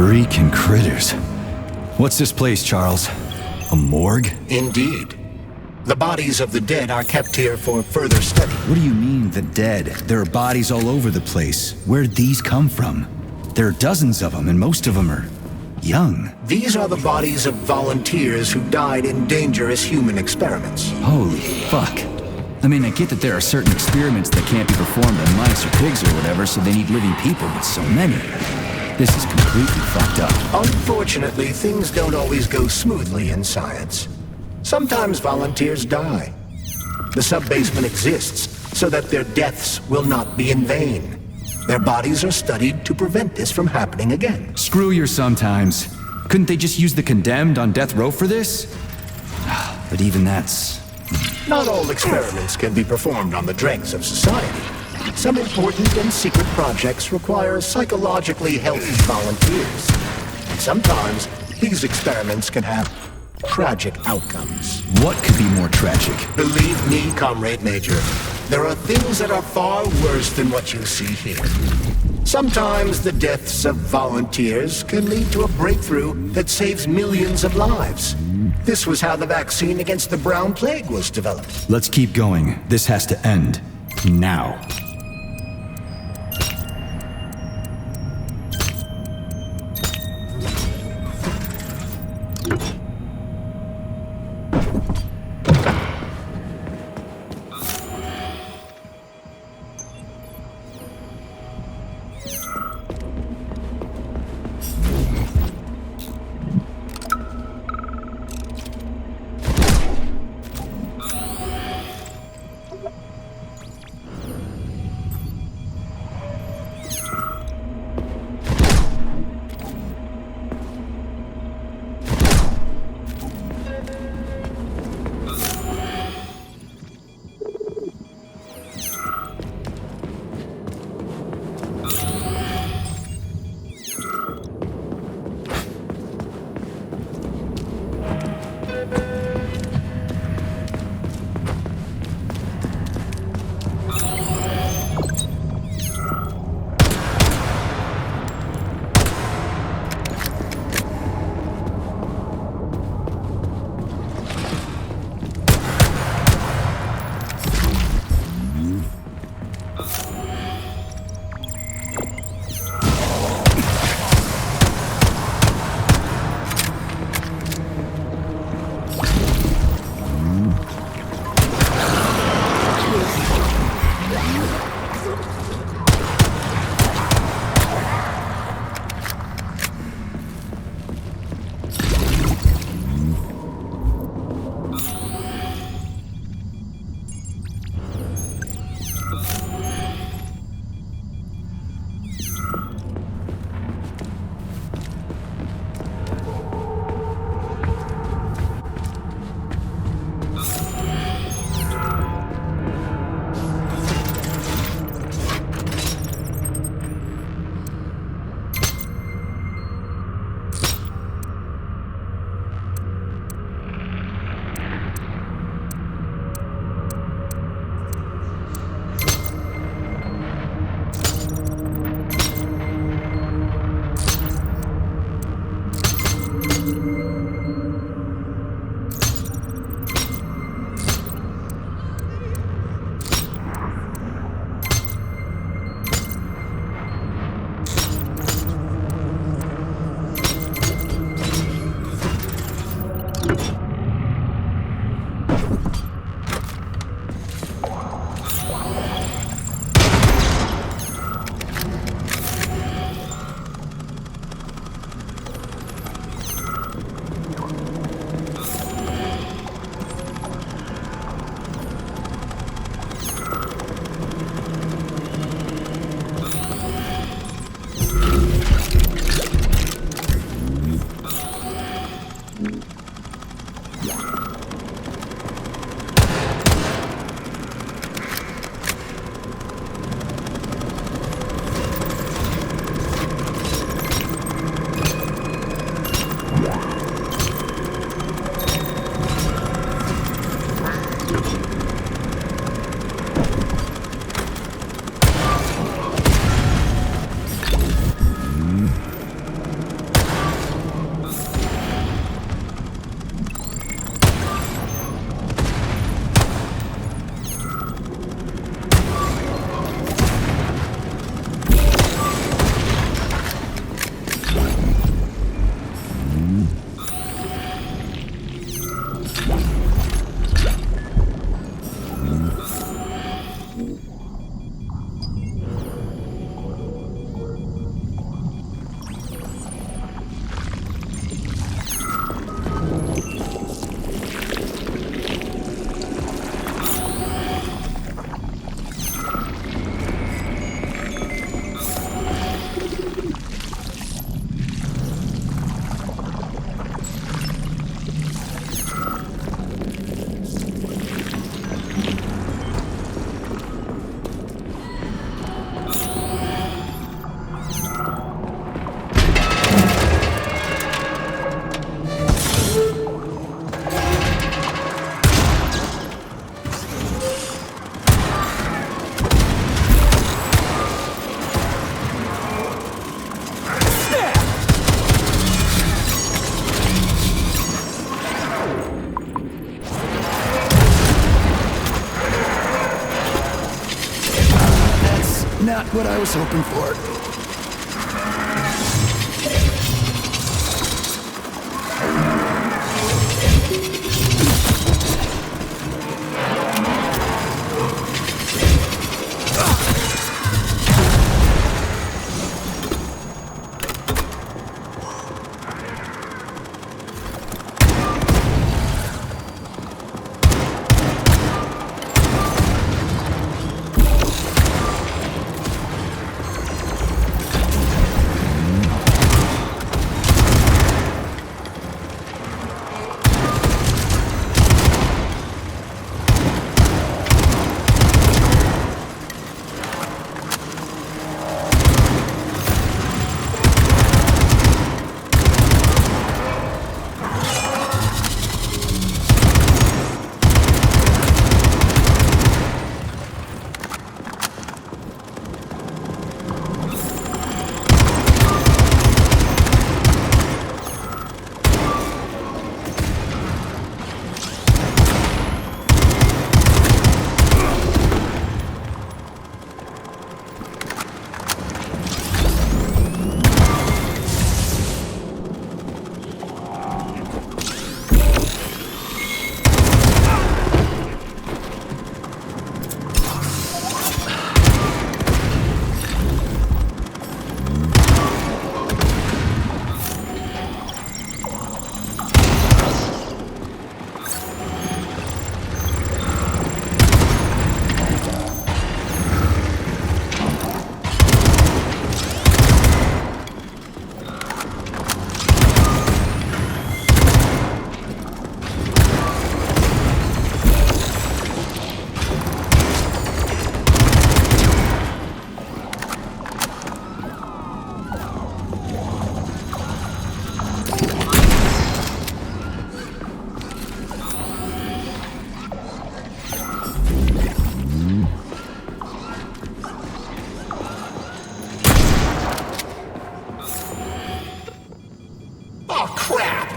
Freaking critters. What's this place, Charles? A morgue? Indeed. The bodies of the dead are kept here for further study. What do you mean, the dead? There are bodies all over the place. Where'd these come from? There are dozens of them, and most of them are young. These are the bodies of volunteers who died in dangerous human experiments. Holy fuck. I mean, I get that there are certain experiments that can't be performed on mice or pigs or whatever, so they need living people, but so many. This is completely fucked up. Unfortunately, things don't always go smoothly in science. Sometimes volunteers die. The sub-basement exists so that their deaths will not be in vain. Their bodies are studied to prevent this from happening again. Screw your sometimes. Couldn't they just use the condemned on death row for this? But even that's... Not all experiments can be performed on the dregs of society. Some important and secret projects require psychologically healthy volunteers. And sometimes, these experiments can have tragic outcomes. What could be more tragic? Believe me, Comrade Major, there are things that are far worse than what you see here. Sometimes the deaths of volunteers can lead to a breakthrough that saves millions of lives. This was how the vaccine against the brown plague was developed. Let's keep going. This has to end. Now. Not what I was hoping for. Oh, crap!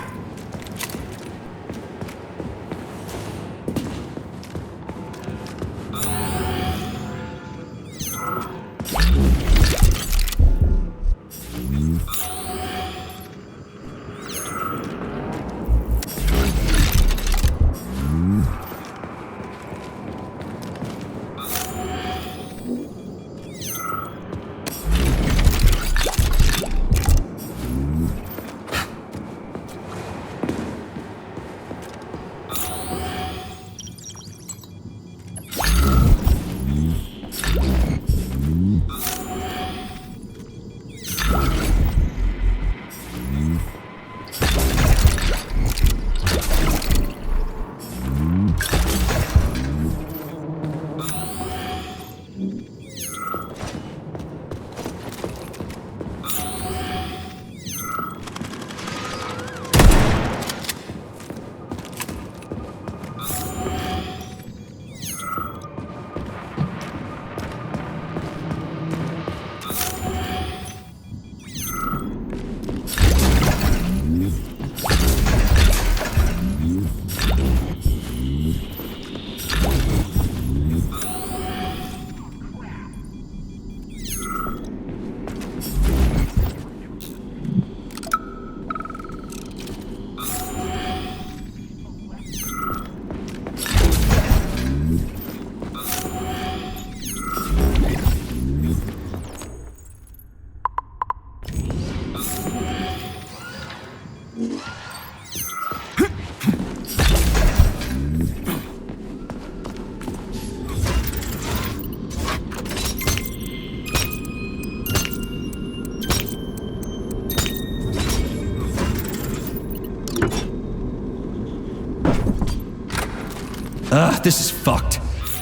This is fucked.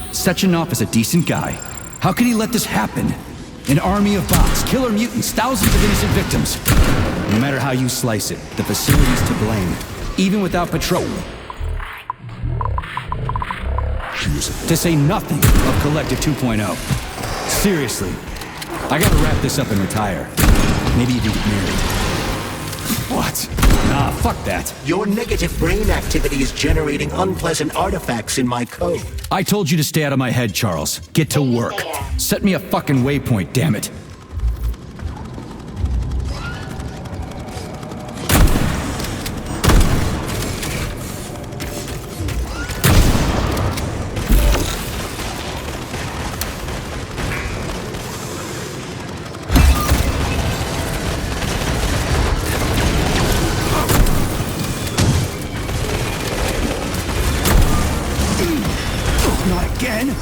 Sechenov is a decent guy. How could he let this happen? An army of bots, killer mutants, thousands of innocent victims. No matter how you slice it, the facility's to blame, even without patrol. To say nothing of Collective 2.0. Seriously, I gotta wrap this up and retire. Maybe even get married. What? Nah, fuck that. Your negative brain activity is generating unpleasant artifacts in my code. I told you to stay out of my head, Charles. Get to work. Set me a fucking waypoint, damn it. Not again!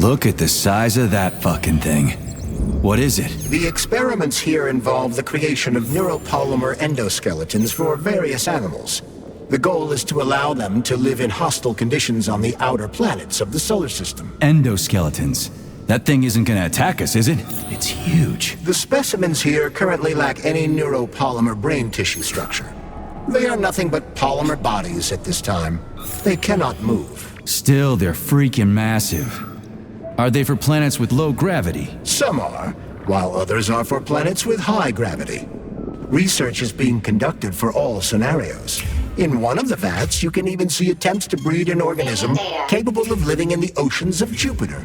Look at the size of that fucking thing. What is it? The experiments here involve the creation of neuropolymer endoskeletons for various animals. The goal is to allow them to live in hostile conditions on the outer planets of the solar system. Endoskeletons. That thing isn't gonna attack us, is it? It's huge. The specimens here currently lack any neuropolymer brain tissue structure. They are nothing but polymer bodies at this time. They cannot move. Still, they're freaking massive. Are they for planets with low gravity? Some are, while others are for planets with high gravity. Research is being conducted for all scenarios. In one of the vats, you can even see attempts to breed an organism capable of living in the oceans of Jupiter.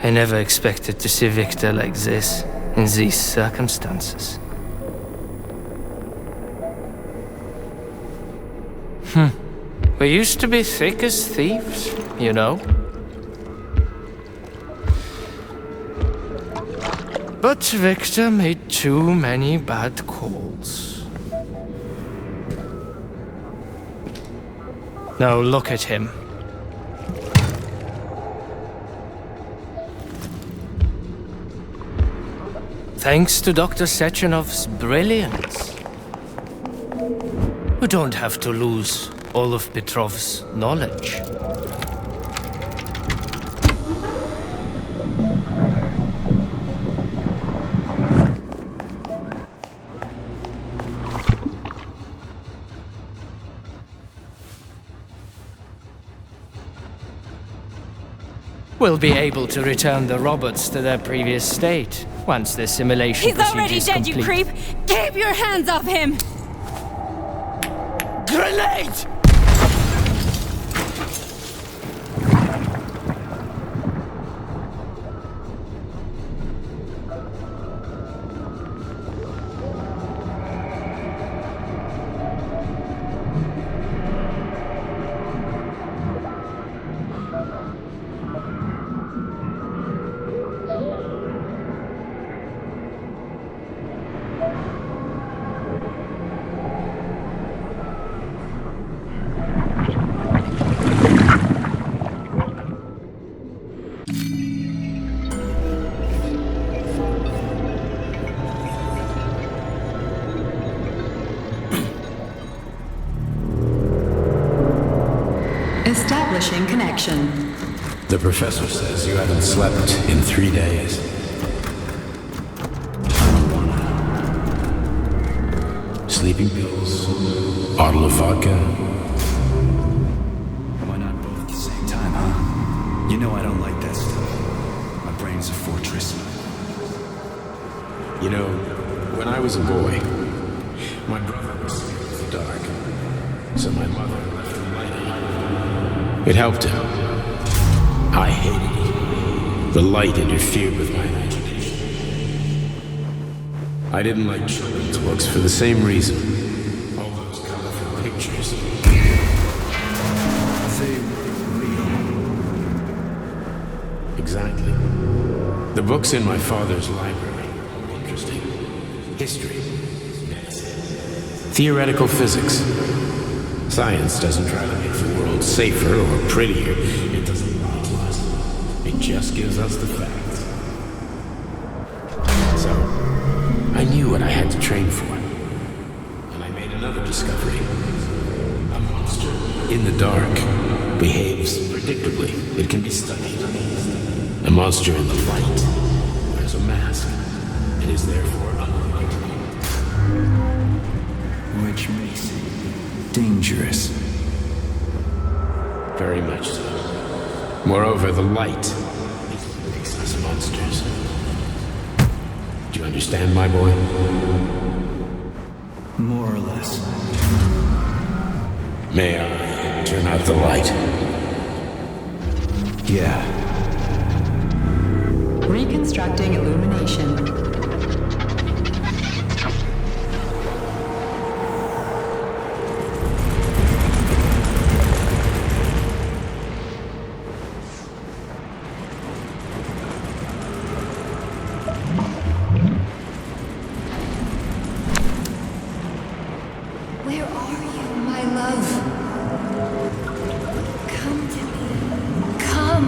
I never expected to see Victor like this, in these circumstances. We used to be thick as thieves, you know? But Victor made too many bad calls. Now look at him. Thanks to Dr. Sechenov's brilliance, we don't have to lose all of Petrov's knowledge. We'll be able to return the robots to their previous state once the simulation He's already dead, complete. you creep! Keep your hands off him! Grenade! Establishing connection. The professor says you haven't slept in 3 days. Sleeping pills, bottle of vodka. Why not both at the same time, huh? You know I don't like that stuff. My brain's a fortress. You know, when I was a boy, my brother was scared of the dark, so my mother left the light on. It helped him. I hated it. The light interfered with my imagination. I didn't like children's books for the same reason. All those colorful pictures. Say real. Exactly. The books in my father's library were interesting. History. Theoretical physics. Science doesn't try to make the world safer or prettier. It doesn't lie to us. It just gives us the facts. So, I knew what I had to train for. And I made another discovery. A monster in the dark behaves predictably. It can be studied. A monster in the light wears a mask and is therefore unlikely. Which makes it dangerous. Very much so. Moreover, the light makes us monsters. Do you understand, my boy? More or less. May I turn out the light? Yeah. Reconstructing illumination. Where are you, my love? Come to me. Come.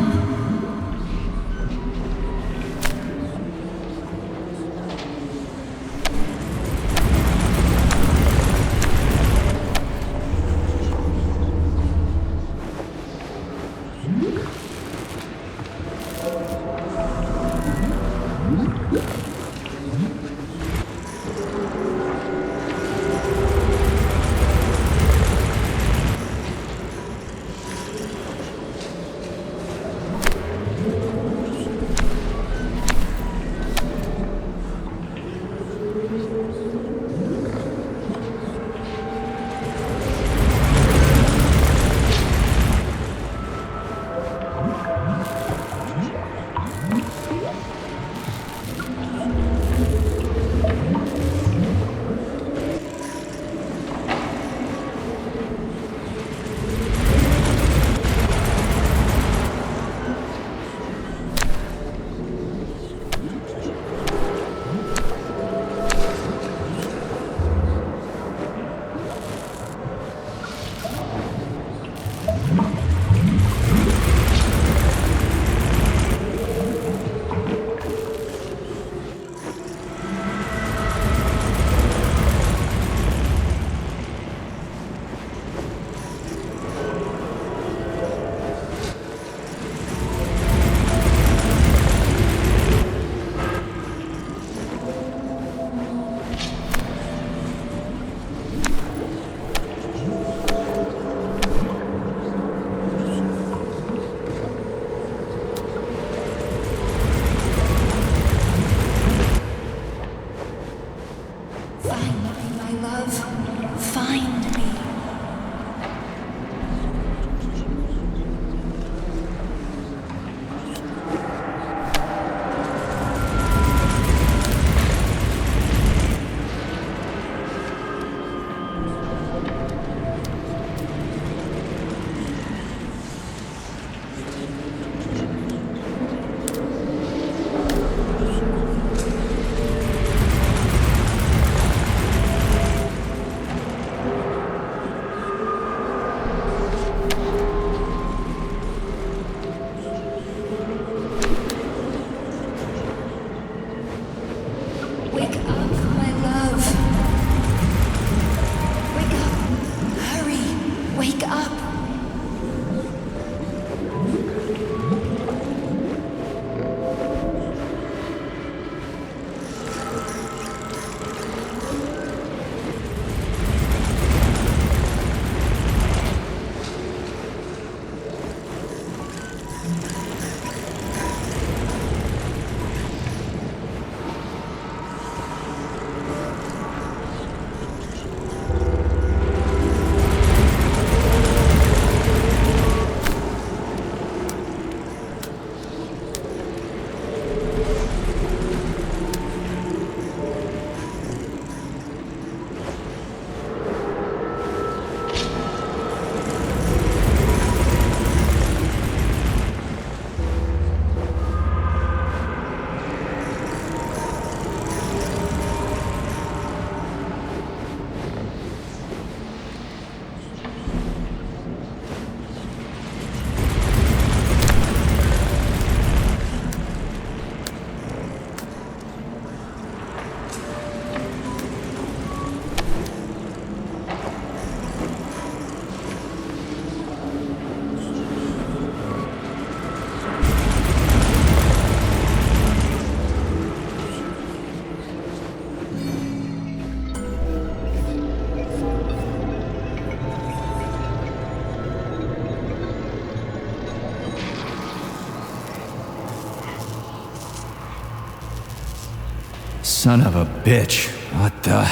Son of a bitch. What the...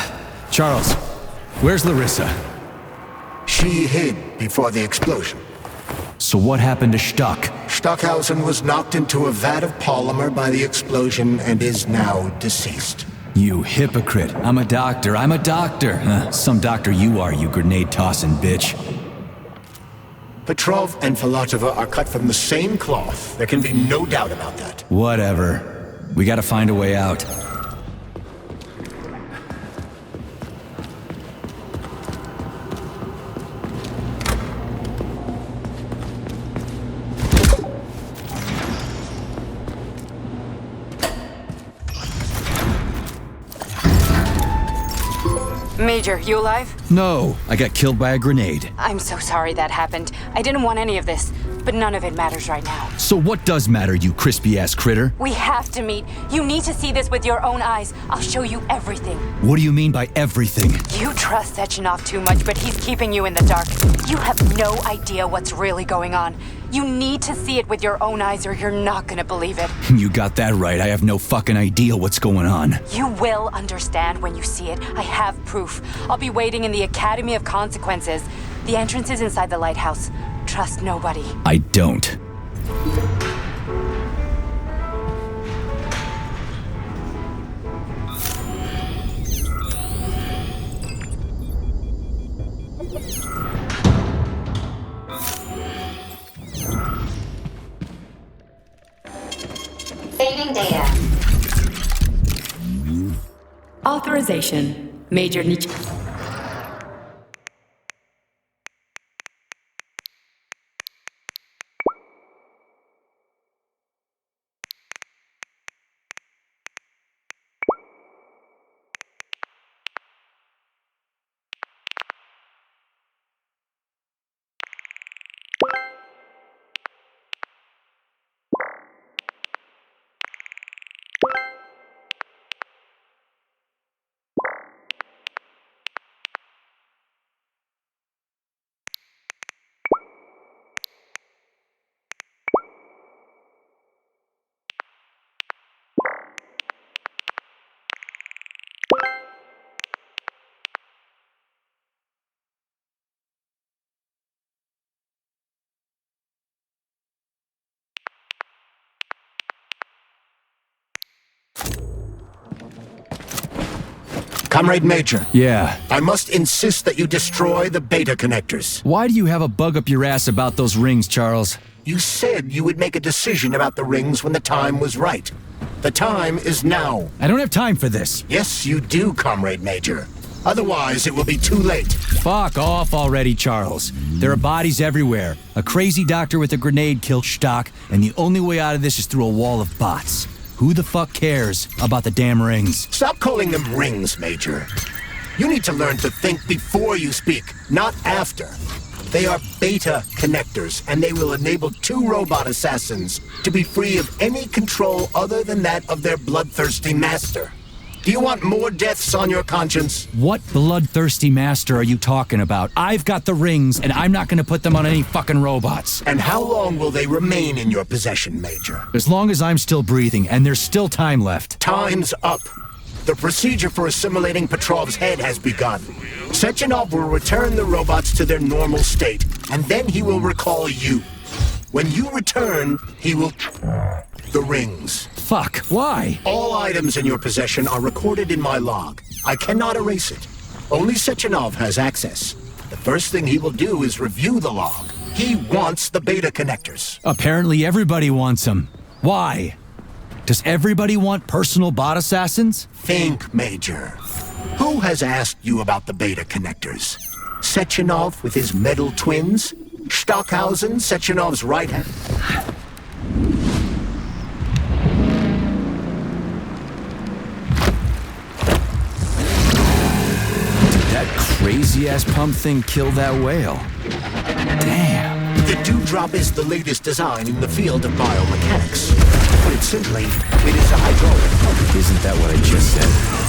Charles, where's Larissa? She hid before the explosion. So what happened to Stuck? Stockhausen was knocked into a vat of polymer by the explosion and is now deceased. You hypocrite. I'm a doctor. Some doctor you are, you grenade-tossing bitch. Petrov and Filatova are cut from the same cloth. There can be no doubt about that. Whatever. We gotta find a way out. Major, you alive? No, I got killed by a grenade. I'm so sorry that happened. I didn't want any of this, but none of it matters right now. So what does matter, you crispy-ass critter? We have to meet. You need to see this with your own eyes. I'll show you everything. What do you mean by everything? You trust Sechenov too much, but he's keeping you in the dark. You have no idea what's really going on. You need to see it with your own eyes or you're not gonna believe it. You got that right. I have no fucking idea what's going on. You will understand when you see it. I have proof. I'll be waiting in the Academy of Consequences. The entrance is inside the lighthouse. Trust nobody. I don't. Saving data. Authorization. Major Nich. Comrade Major. Yeah. I must insist that you destroy the beta connectors. Why do you have a bug up your ass about those rings, Charles? You said you would make a decision about the rings when the time was right. The time is now. I don't have time for this. Yes, you do, Comrade Major. Otherwise, it will be too late. Fuck off already, Charles. There are bodies everywhere. A crazy doctor with a grenade killed Stock, and the only way out of this is through a wall of bots. Who the fuck cares about the damn rings? Stop calling them rings, Major. You need to learn to think before you speak, not after. They are beta connectors, and they will enable 2 robot assassins to be free of any control other than that of their bloodthirsty master. Do you want more deaths on your conscience? What bloodthirsty master are you talking about? I've got the rings, and I'm not gonna put them on any fucking robots. And how long will they remain in your possession, Major? As long as I'm still breathing, and there's still time left. Time's up. The procedure for assimilating Petrov's head has begun. Sechenov will return the robots to their normal state, and then he will recall you. When you return, he will... the rings. Fuck, why? All items in your possession are recorded in my log. I cannot erase it. Only Sechenov has access. The first thing he will do is review the log. He wants the beta connectors. Apparently everybody wants them. Why? Does everybody want personal bot assassins? Think, Major. Who has asked you about the beta connectors? Sechenov with his metal twins? Stockhausen, Sechenov's right hand? That crazy-ass pump thing killed that whale. Damn. The Dewdrop is the latest design in the field of biomechanics. Put it simply, it is a hydraulic pump. Isn't that what I just said?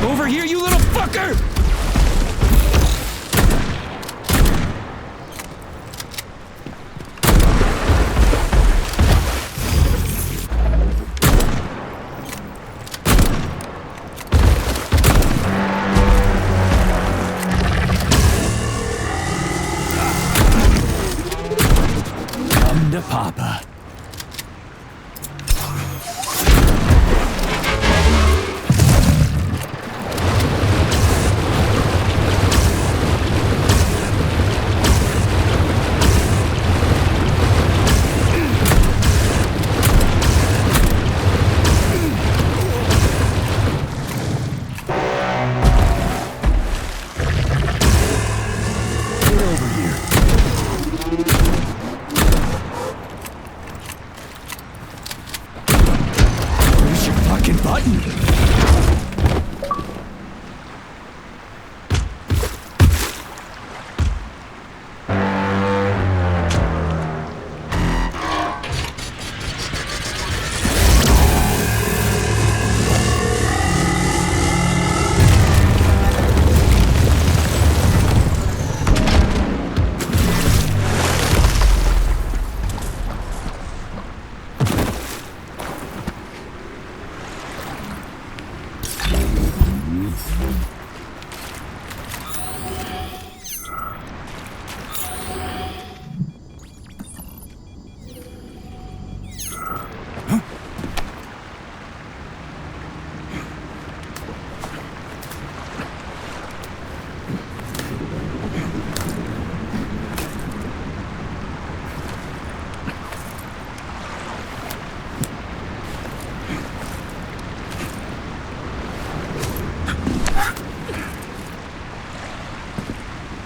Over here, you little fucker! Come to Papa.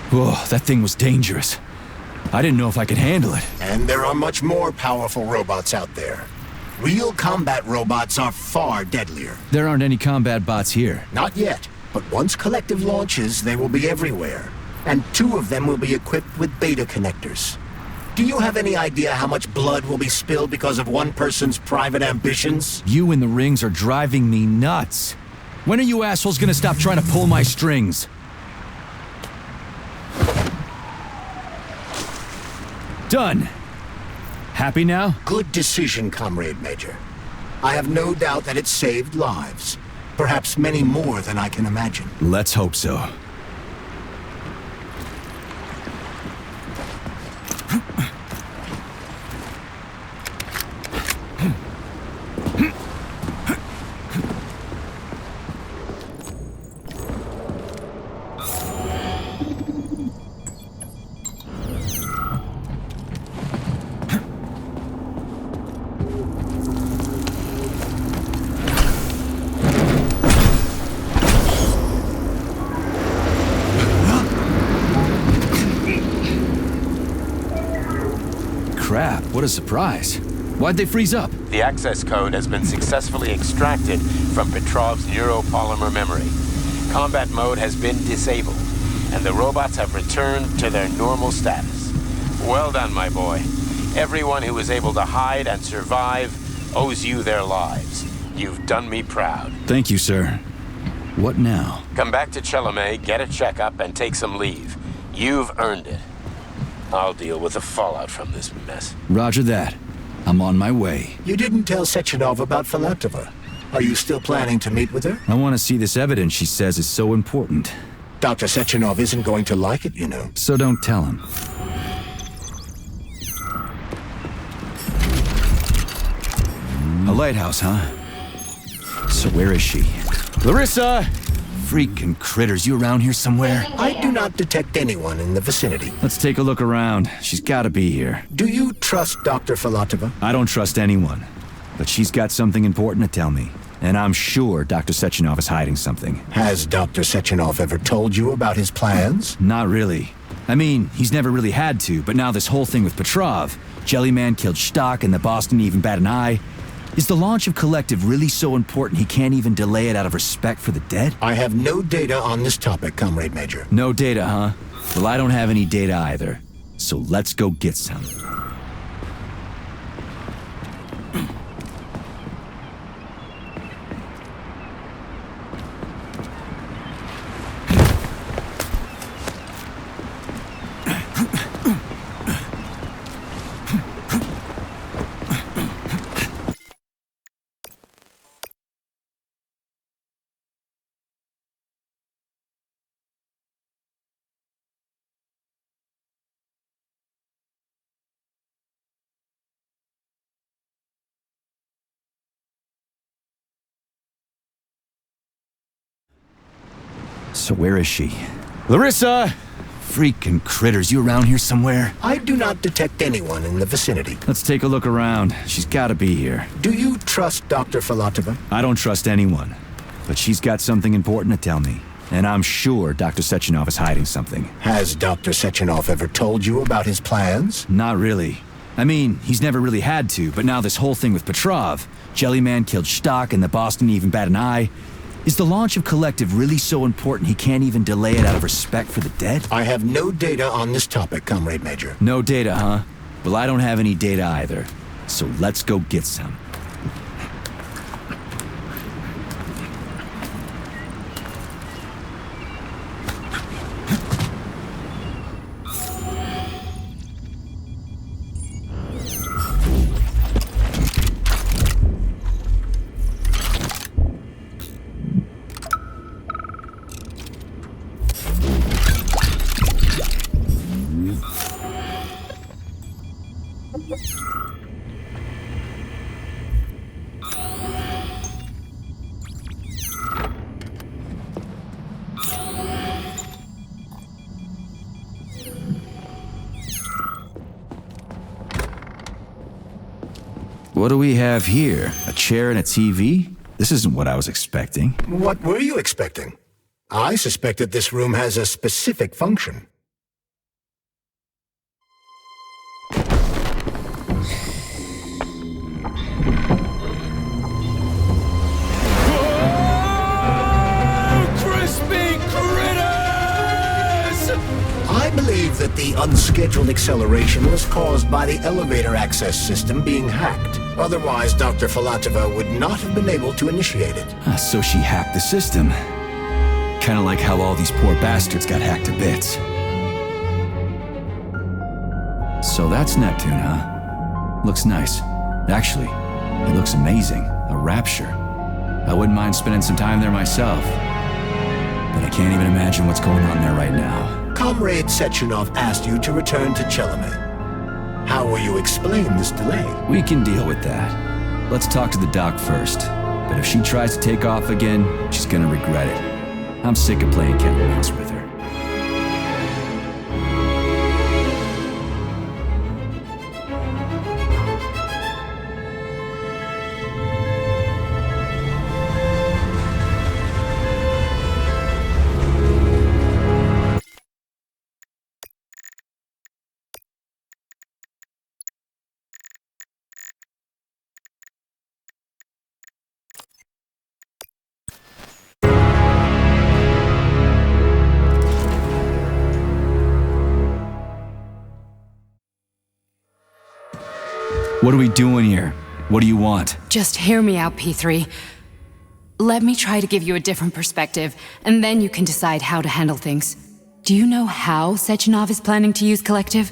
Whoa, that thing was dangerous. I didn't know if I could handle it. And there are much more powerful robots out there. Real combat robots are far deadlier. There aren't any combat bots here. Not yet, but once Collective launches, they will be everywhere. And 2 of them will be equipped with beta connectors. Do you have any idea how much blood will be spilled because of one person's private ambitions? You in the rings are driving me nuts. When are you assholes gonna stop trying to pull my strings? Done. Happy now? Good decision, Comrade Major. I have no doubt that it saved lives. Perhaps many more than I can imagine. Let's hope so. Crap, what a surprise. Why'd they freeze up? The access code has been successfully extracted from Petrov's neuropolymer memory. Combat mode has been disabled, and the robots have returned to their normal status. Well done, my boy. Everyone who was able to hide and survive owes you their lives. You've done me proud. Thank you, sir. What now? Come back to Chelomey, get a checkup, and take some leave. You've earned it. I'll deal with the fallout from this mess. Roger that. I'm on my way. You didn't tell Sechenov about Filatova. Are you still planning to meet with her? I want to see this evidence she says is so important. Dr. Sechenov isn't going to like it, you know. So don't tell him. A lighthouse, huh? So where is she? Larissa! Freaking critters, you around here somewhere? I do not detect anyone in the vicinity. Let's take a look around. She's gotta be here. Do you trust Dr. Filatova? I don't trust anyone. But she's got something important to tell me. And I'm sure Dr. Sechenov is hiding something. Has Dr. Sechenov ever told you about his plans? Not really. I mean, he's never really had to, but now this whole thing with Petrov, Jellyman killed Stock and the boss didn't even bat an eye. Is the launch of Collective really so important he can't even delay it out of respect for the dead? I have no data on this topic, Comrade Major. No data, huh? Well, I don't have any data either. So let's go get some. So where is she? Larissa! Freaking critters, you around here somewhere? I do not detect anyone in the vicinity. Let's take a look around. She's gotta be here. Do you trust Dr. Filatova? I don't trust anyone. But she's got something important to tell me. And I'm sure Dr. Sechenov is hiding something. Has Dr. Sechenov ever told you about his plans? Not really. I mean, he's never really had to, but now this whole thing with Petrov, Jellyman killed Stock and the boss didn't even bat an eye. Is the launch of Collective really so important he can't even delay it out of respect for the dead? I have no data on this topic, Comrade Major. No data, huh? Well, I don't have any data either. So let's go get some. What do we have here? A chair and a TV? This isn't what I was expecting. What were you expecting? I suspected this room has a specific function. I believe that the unscheduled acceleration was caused by the elevator access system being hacked. Otherwise, Dr. Filatova would not have been able to initiate it. So she hacked the system. Kinda like how all these poor bastards got hacked to bits. So that's Neptune, huh? Looks nice. Actually, it looks amazing. A rapture. I wouldn't mind spending some time there myself. But I can't even imagine what's going on there right now. Comrade Sechenov asked you to return to Chelome. How will you explain this delay? We can deal with that. Let's talk to the doc first. But if she tries to take off again, she's gonna regret it. I'm sick of playing cat and mouse with her. What are we doing here? What do you want? Just hear me out, P3. Let me try to give you a different perspective, and then you can decide how to handle things. Do you know how Sechenov is planning to use Collective?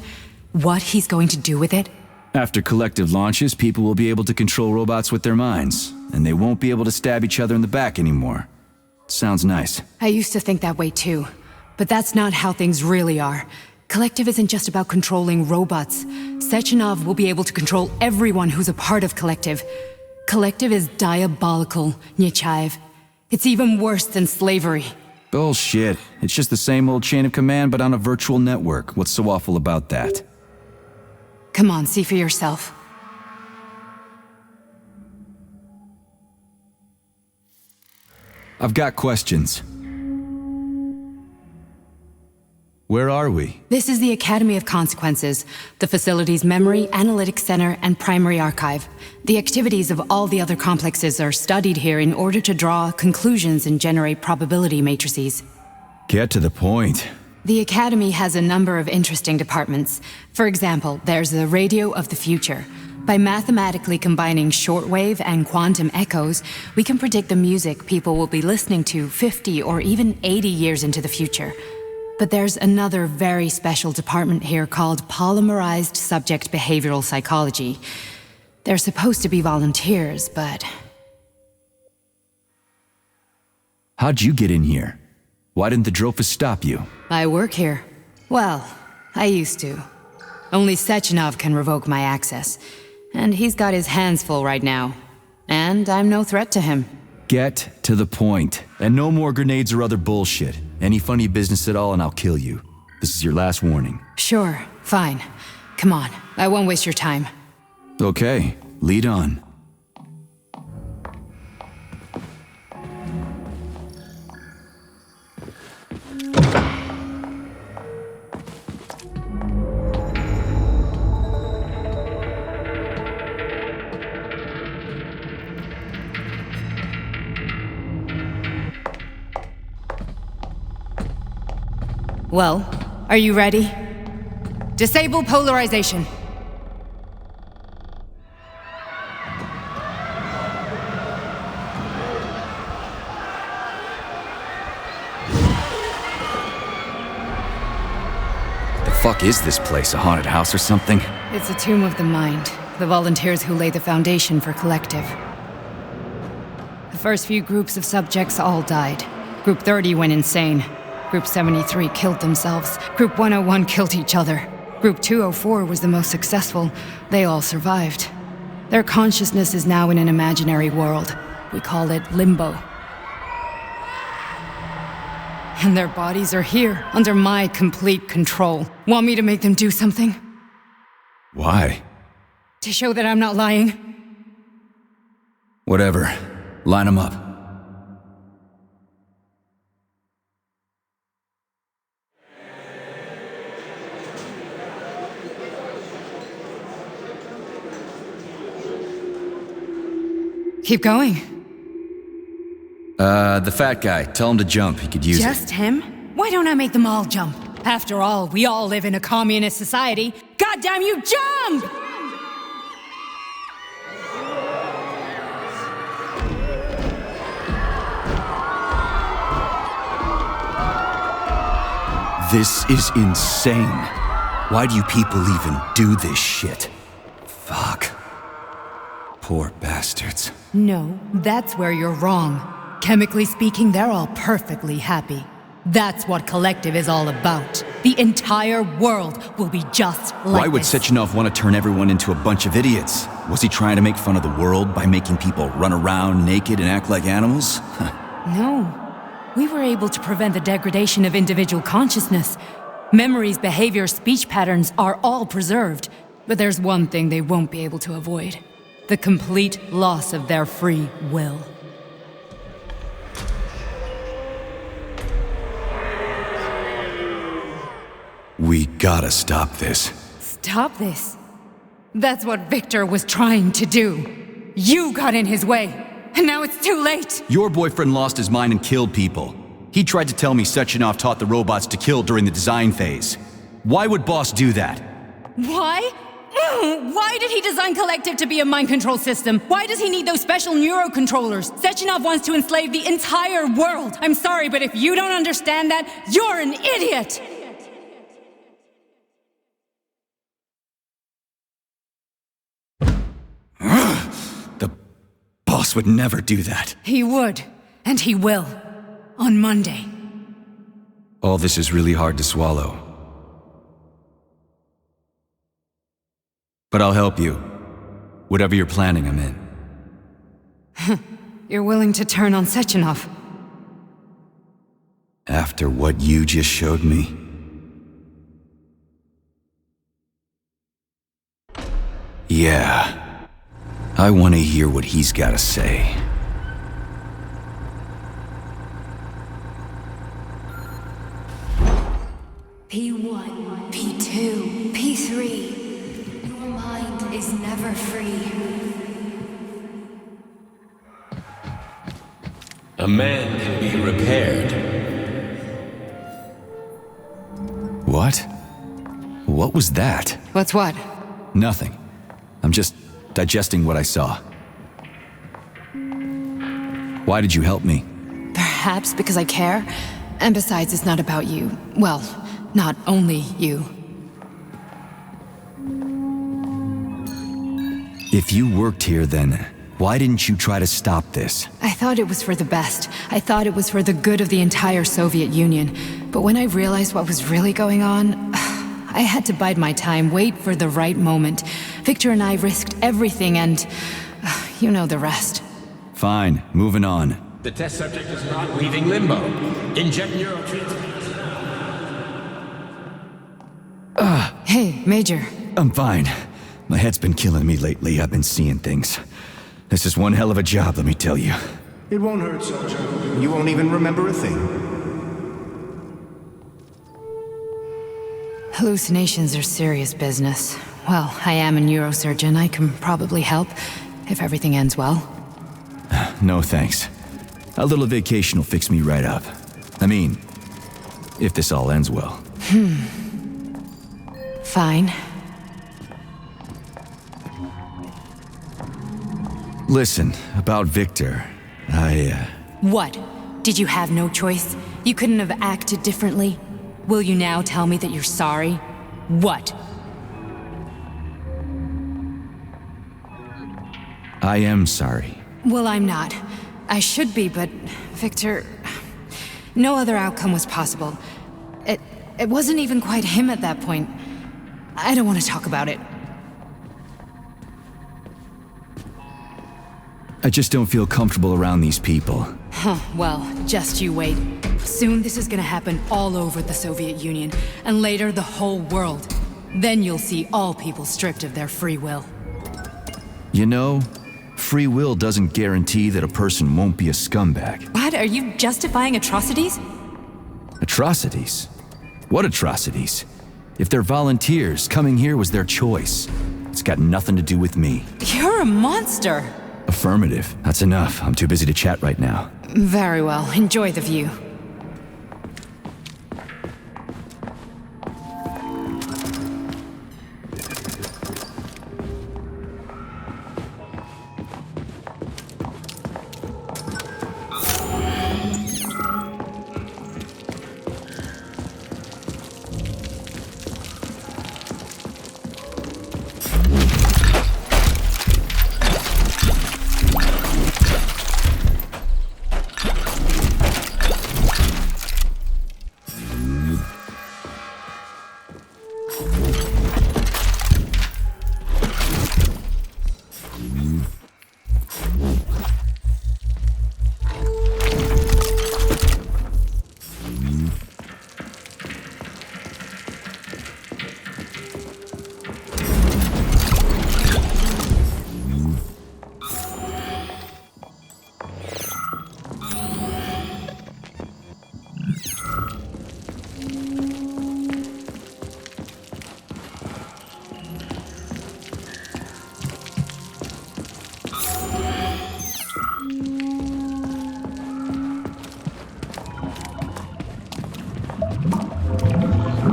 What he's going to do with it? After Collective launches, people will be able to control robots with their minds, and they won't be able to stab each other in the back anymore. Sounds nice. I used to think that way too, but that's not how things really are. Collective isn't just about controlling robots. Sechenov will be able to control everyone who's a part of Collective. Collective is diabolical, Nechayev. It's even worse than slavery. Bullshit. It's just the same old chain of command, but on a virtual network. What's so awful about that? Come on, see for yourself. I've got questions. Where are we? This is the Academy of Consequences, the facility's memory, analytics center, and primary archive. The activities of all the other complexes are studied here in order to draw conclusions and generate probability matrices. Get to the point. The Academy has a number of interesting departments. For example, there's the Radio of the Future. By mathematically combining shortwave and quantum echoes, we can predict the music people will be listening to 50 or even 80 years into the future. But there's another very special department here called Polymerized Subject Behavioral Psychology. They're supposed to be volunteers, but... How'd you get in here? Why didn't the Drofus stop you? I work here. Well, I used to. Only Sechenov can revoke my access. And he's got his hands full right now. And I'm no threat to him. Get to the point. And no more grenades or other bullshit. Any funny business at all and I'll kill you. This is your last warning. Sure, fine. Come on, I won't waste your time. Okay, lead on. Well, are you ready? Disable polarization. The fuck is this place? A haunted house or something? It's a tomb of the mind. The volunteers who lay the foundation for Collective. The first few groups of subjects all died. Group 30 went insane. Group 73 killed themselves. Group 101 killed each other. Group 204 was the most successful. They all survived. Their consciousness is now in an imaginary world. We call it Limbo. And their bodies are here, under my complete control. Want me to make them do something? Why? To show that I'm not lying? Whatever. Line them up. Keep going. The fat guy. Tell him to jump. He could use it. Just him? Why don't I make them all jump? After all, we all live in a communist society. Goddamn you, jump! This is insane. Why do you people even do this shit? Fuck. Poor bastards. No, that's where you're wrong. Chemically speaking, they're all perfectly happy. That's what Collective is all about. The entire world will be just like Why would this. Sechenov want to turn everyone into a bunch of idiots? Was he trying to make fun of the world by making people run around naked and act like animals? No. We were able to prevent the degradation of individual consciousness. Memories, behavior, speech patterns are all preserved. But there's one thing they won't be able to avoid. The complete loss of their free will. We gotta stop this. Stop this. That's what Victor was trying to do. You got in his way, and now it's too late. Your boyfriend lost his mind and killed people. He tried to tell me Sechenov taught the robots to kill during the design phase. Why would Boss do that? Why? Why did he design Collective to be a mind control system? Why does he need those special neurocontrollers? Sechenov wants to enslave the entire world. I'm sorry, but if you don't understand that, you're an idiot! The boss would never do that. He would, and he will. On Monday. All this is really hard to swallow. But I'll help you. Whatever you're planning, I'm in. You're willing to turn on Sechenov? After what you just showed me? Yeah. I want to hear what he's got to say. P1, P2, P3. Your mind is never free. A man can be repaired. What? What was that? What's what? Nothing. I'm just digesting what I saw. Why did you help me? Perhaps because I care. And besides, it's not about you. Well, not only you. If you worked here, then why didn't you try to stop this? I thought it was for the best. I thought it was for the good of the entire Soviet Union. But when I realized what was really going on, I had to bide my time, wait for the right moment. Victor and I risked everything and you know the rest. Fine, moving on. The test subject is not leaving limbo. Inject neurotransmitters. Hey, Major. I'm fine. My head's been killing me lately. I've been seeing things. This is one hell of a job, let me tell you. It won't hurt, soldier. You won't even remember a thing. Hallucinations are serious business. Well, I am a neurosurgeon. I can probably help, if everything ends well. No thanks. A little vacation will fix me right up. I mean, if this all ends well. Fine. Listen, about Victor, What? Did you have no choice? You couldn't have acted differently? Will you now tell me that you're sorry? What? I am sorry. Well, I'm not. I should be, but Victor... No other outcome was possible. It wasn't even quite him at that point. I don't want to talk about it. I just don't feel comfortable around these people. Well, just you wait. Soon this is gonna happen all over the Soviet Union, and later the whole world. Then you'll see all people stripped of their free will. You know, free will doesn't guarantee that a person won't be a scumbag. What? Are you justifying atrocities? Atrocities? What atrocities? If they're volunteers, coming here was their choice. It's got nothing to do with me. You're a monster! Affirmative. That's enough. I'm too busy to chat right now. Very well. Enjoy the view.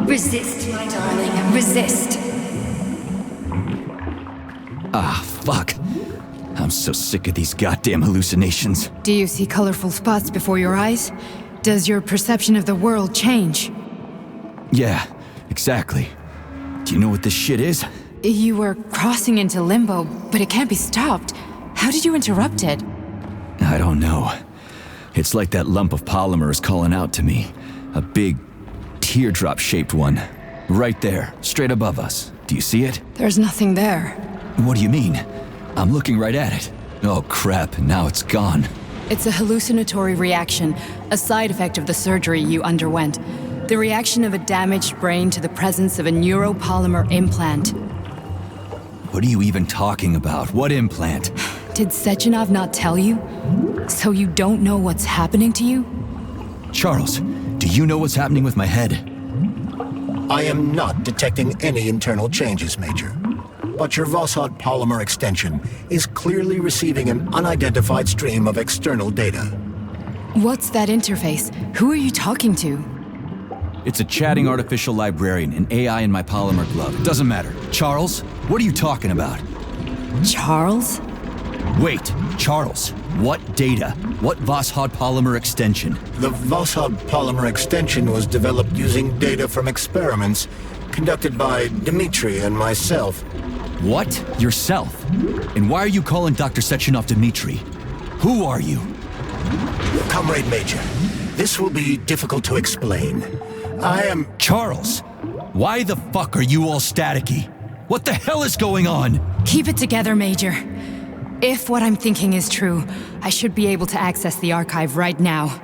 Resist, my darling. Resist. Ah, fuck. I'm so sick of these goddamn hallucinations. Do you see colorful spots before your eyes? Does your perception of the world change? Yeah, exactly. Do you know what this shit is? You were crossing into limbo, but it can't be stopped. How did you interrupt it? I don't know. It's like that lump of polymer is calling out to me. A big, teardrop-shaped one. Right there, straight above us. Do you see it? There's nothing there. What do you mean? I'm looking right at it. Oh crap, now it's gone. It's a hallucinatory reaction, a side effect of the surgery you underwent. The reaction of a damaged brain to the presence of a neuropolymer implant. What are you even talking about? What implant? Did Sechenov not tell you? So you don't know what's happening to you? Charles, do you know what's happening with my head? I am not detecting any internal changes, Major. But your Voskhod polymer extension is clearly receiving an unidentified stream of external data. What's that interface? Who are you talking to? It's a chatting artificial librarian, an AI in my polymer glove. It doesn't matter. Charles, what are you talking about? Charles? Wait, Charles, what data? What Voskhod polymer extension? The Voskhod polymer extension was developed using data from experiments conducted by Dmitri and myself. What? Yourself? And why are you calling Dr. Sechenov Dmitri? Who are you? Comrade Major, this will be difficult to explain. I am... Charles, why the fuck are you all staticky? What the hell is going on? Keep it together, Major. If what I'm thinking is true, I should be able to access the archive right now.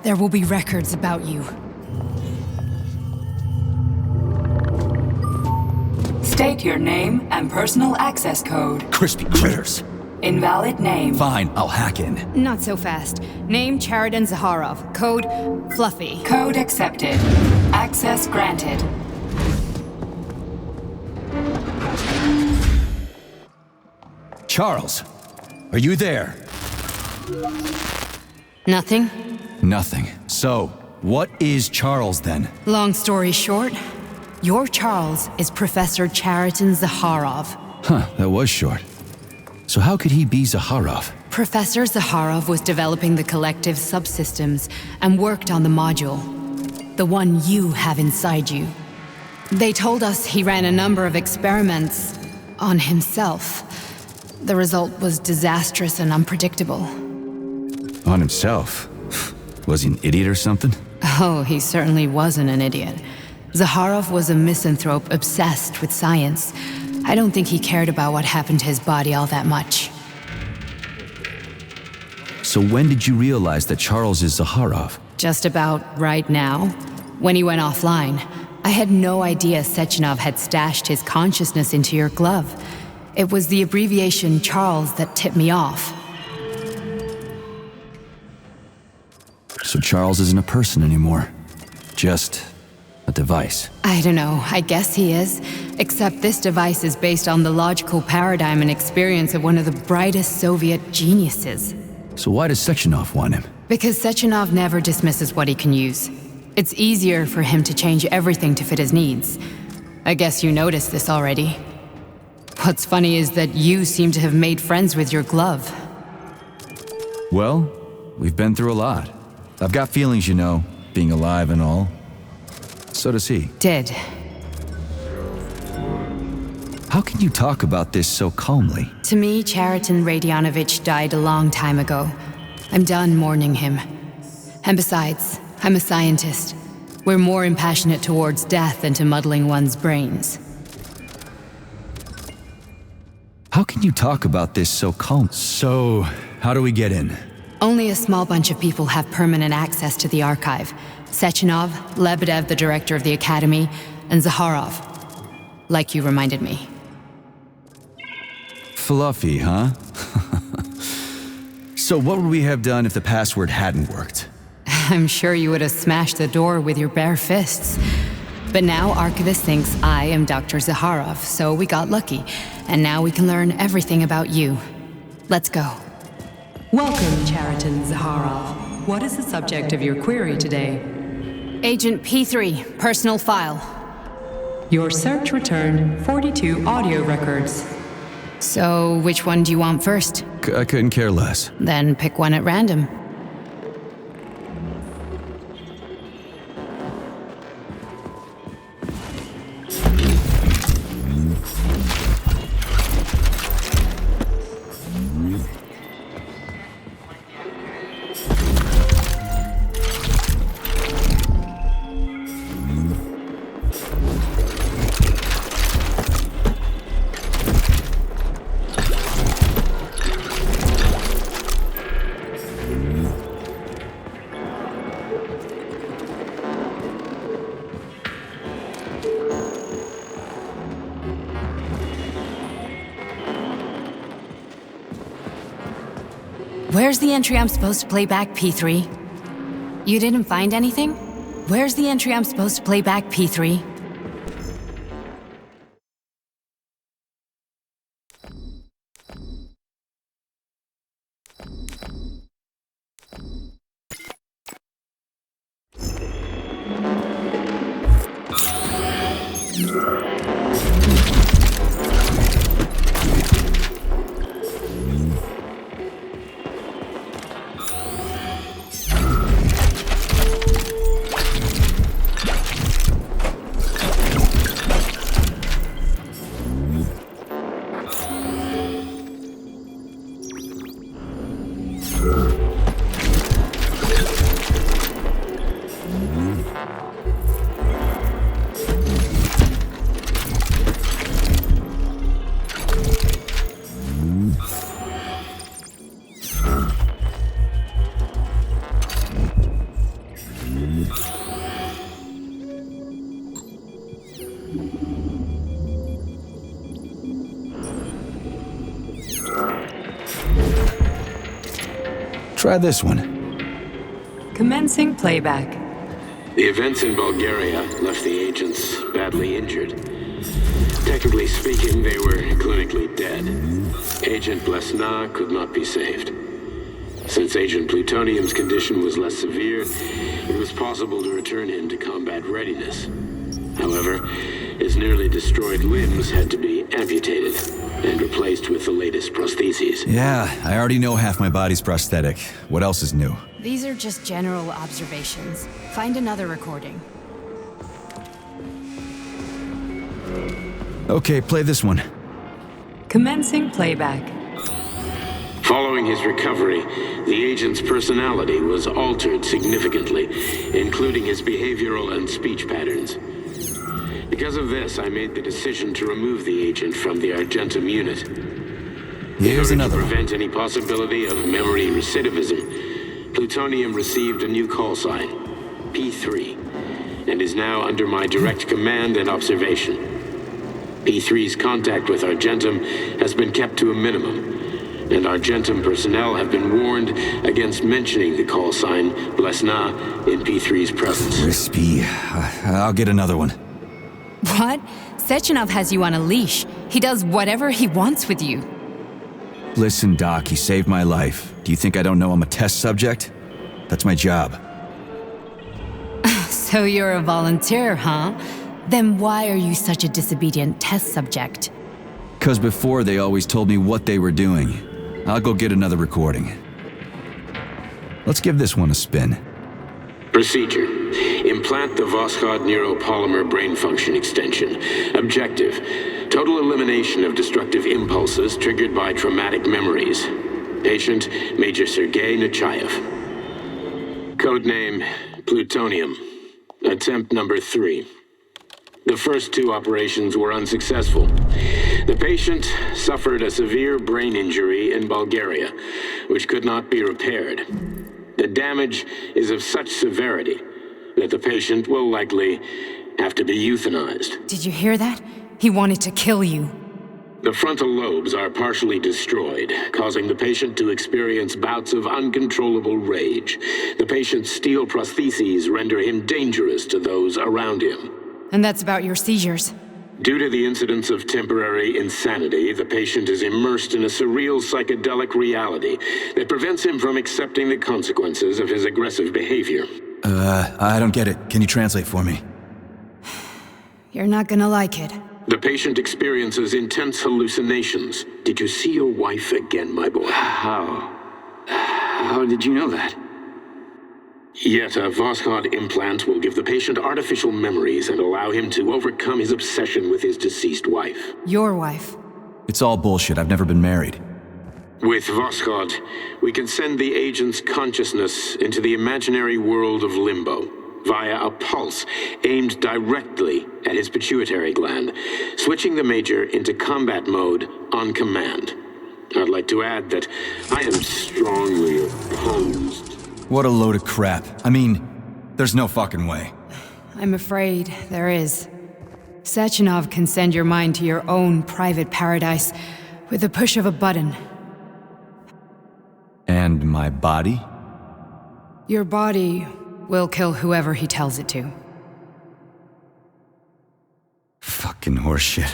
There will be records about you. State your name and personal access code. Crispy critters. Invalid name. Fine, I'll hack in. Not so fast. Name Chariton Zaharov. Code Fluffy. Code accepted. Access granted. Charles, are you there? Nothing? Nothing. So, what is Charles then? Long story short, your Charles is Professor Chariton Zaharov. Huh, that was short. So how could he be Zaharov? Professor Zaharov was developing the collective subsystems and worked on the module. The one you have inside you. They told us he ran a number of experiments on himself. The result was disastrous and unpredictable. On himself? Was he an idiot or something? Oh, he certainly wasn't an idiot. Zaharov was a misanthrope obsessed with science. I don't think he cared about what happened to his body all that much. So when did you realize that Charles is Zaharov? Just about right now, when he went offline. I had no idea Sechenov had stashed his consciousness into your glove. It was the abbreviation Charles that tipped me off. So Charles isn't a person anymore. Just a device. I don't know, I guess he is. Except this device is based on the logical paradigm and experience of one of the brightest Soviet geniuses. So why does Sechenov want him? Because Sechenov never dismisses what he can use. It's easier for him to change everything to fit his needs. I guess you noticed this already. What's funny is that you seem to have made friends with your glove. Well, we've been through a lot. I've got feelings, you know, being alive and all. So does he. Did. How can you talk about this so calmly? To me, Chariton Radionovich died a long time ago. I'm done mourning him. And besides, I'm a scientist. We're more impassionate towards death than to muddling one's brains. How can you talk about this so calm? So, how do we get in? Only a small bunch of people have permanent access to the archive. Sechenov, Lebedev, the director of the academy, and Zaharov. Like you reminded me. Fluffy, huh? So what would we have done if the password hadn't worked? I'm sure you would have smashed the door with your bare fists. But now Archivist thinks I am Dr. Zaharov, so we got lucky. And now we can learn everything about you. Let's go. Welcome, Chariton Zaharov. What is the subject of your query today? Agent P3, personal file. Your search returned 42 audio records. So, which one do you want first? I couldn't care less. Then pick one at random. Where's the entry I'm supposed to play back, P3? You didn't find anything? Where's the entry I'm supposed to play back, P3? Try this one. Commencing playback. The events in Bulgaria left the agents badly injured. Technically speaking, they were clinically dead. Agent Blesna could not be saved. Since Agent Plutonium's condition was less severe, it was possible to return him to combat readiness. However, his nearly destroyed limbs had to be amputated and replaced with the latest prostheses. Yeah, I already know half my body's prosthetic. What else is new? These are just general observations. Find another recording. Okay, play this one. Commencing playback. Following his recovery, the agent's personality was altered significantly, including his behavioral and speech patterns. Because of this, I made the decision to remove the agent from the Argentum unit. Here's another To one. prevent any possibility of memory recidivism, Plutonium received a new call sign, P3, and is now under my direct command and observation. P3's contact with Argentum has been kept to a minimum, and Argentum personnel have been warned against mentioning the call sign Blesna in P3's presence. Crispy. I'll get another one. What? Sechenov has you on a leash. He does whatever he wants with you. Listen, Doc, he saved my life. Do you think I don't know I'm a test subject? That's my job. So you're a volunteer, huh? Then why are you such a disobedient test subject? 'Cause before they always told me what they were doing. I'll go get another recording. Let's give this one a spin. Procedure. Implant the Voskhod neuropolymer brain function extension. Objective. Total elimination of destructive impulses triggered by traumatic memories. Patient, Major Sergei Nechayev. Codename, Plutonium. Attempt number 3. The first 2 operations were unsuccessful. The patient suffered a severe brain injury in Bulgaria, which could not be repaired. The damage is of such severity that the patient will likely have to be euthanized. Did you hear that? He wanted to kill you. The frontal lobes are partially destroyed, causing the patient to experience bouts of uncontrollable rage. The patient's steel prostheses render him dangerous to those around him. And that's about your seizures. Due to the incidence of temporary insanity, the patient is immersed in a surreal psychedelic reality that prevents him from accepting the consequences of his aggressive behavior. I don't get it. Can you translate for me? You're not gonna like it. The patient experiences intense hallucinations. Did you see your wife again, my boy? How did you know that? Yet a Voskhod implant will give the patient artificial memories and allow him to overcome his obsession with his deceased wife. Your wife. It's all bullshit. I've never been married. With Voskhod, we can send the agent's consciousness into the imaginary world of limbo via a pulse aimed directly at his pituitary gland, switching the Major into combat mode on command. I'd like to add that I am strongly opposed. What a load of crap. I mean, there's no fucking way. I'm afraid there is. Sechenov can send your mind to your own private paradise with the push of a button. And my body? Your body will kill whoever he tells it to. Fucking horseshit.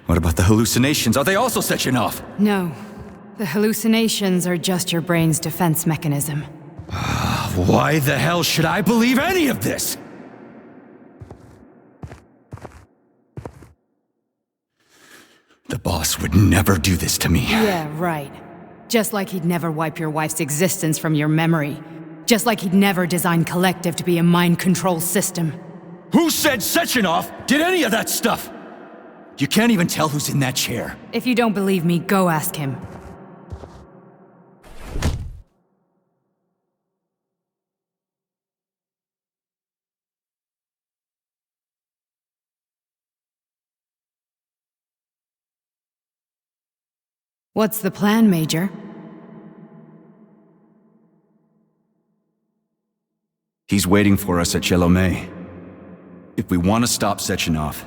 What about the hallucinations? Are they also Sechenov? No. The hallucinations are just your brain's defense mechanism. Why the hell should I believe any of this? The boss would never do this to me. Yeah, right. Just like he'd never wipe your wife's existence from your memory. Just like he'd never design Collective to be a mind control system. Who said Sechenov did any of that stuff? You can't even tell who's in that chair. If you don't believe me, go ask him. What's the plan, Major? He's waiting for us at Chelomey. If we want to stop Sechenov,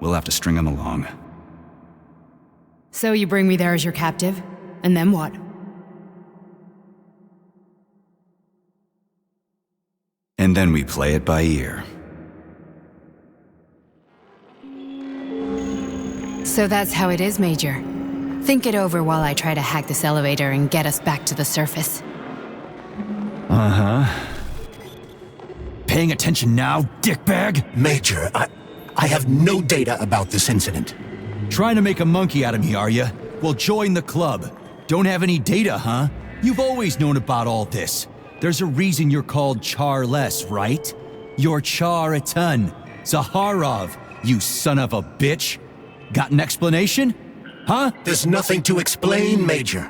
we'll have to string him along. So you bring me there as your captive, and then what? And then we play it by ear. So that's how it is, Major. Think it over while I try to hack this elevator and get us back to the surface. Uh-huh. Paying attention now, dickbag? Major, I have no data about this incident. Trying to make a monkey out of me, are you? Well, join the club. Don't have any data, huh? You've always known about all this. There's a reason you're called Charless, right? You're Char-a-ton. Zaharov, you son of a bitch. Got an explanation? Huh? There's nothing to explain, Major.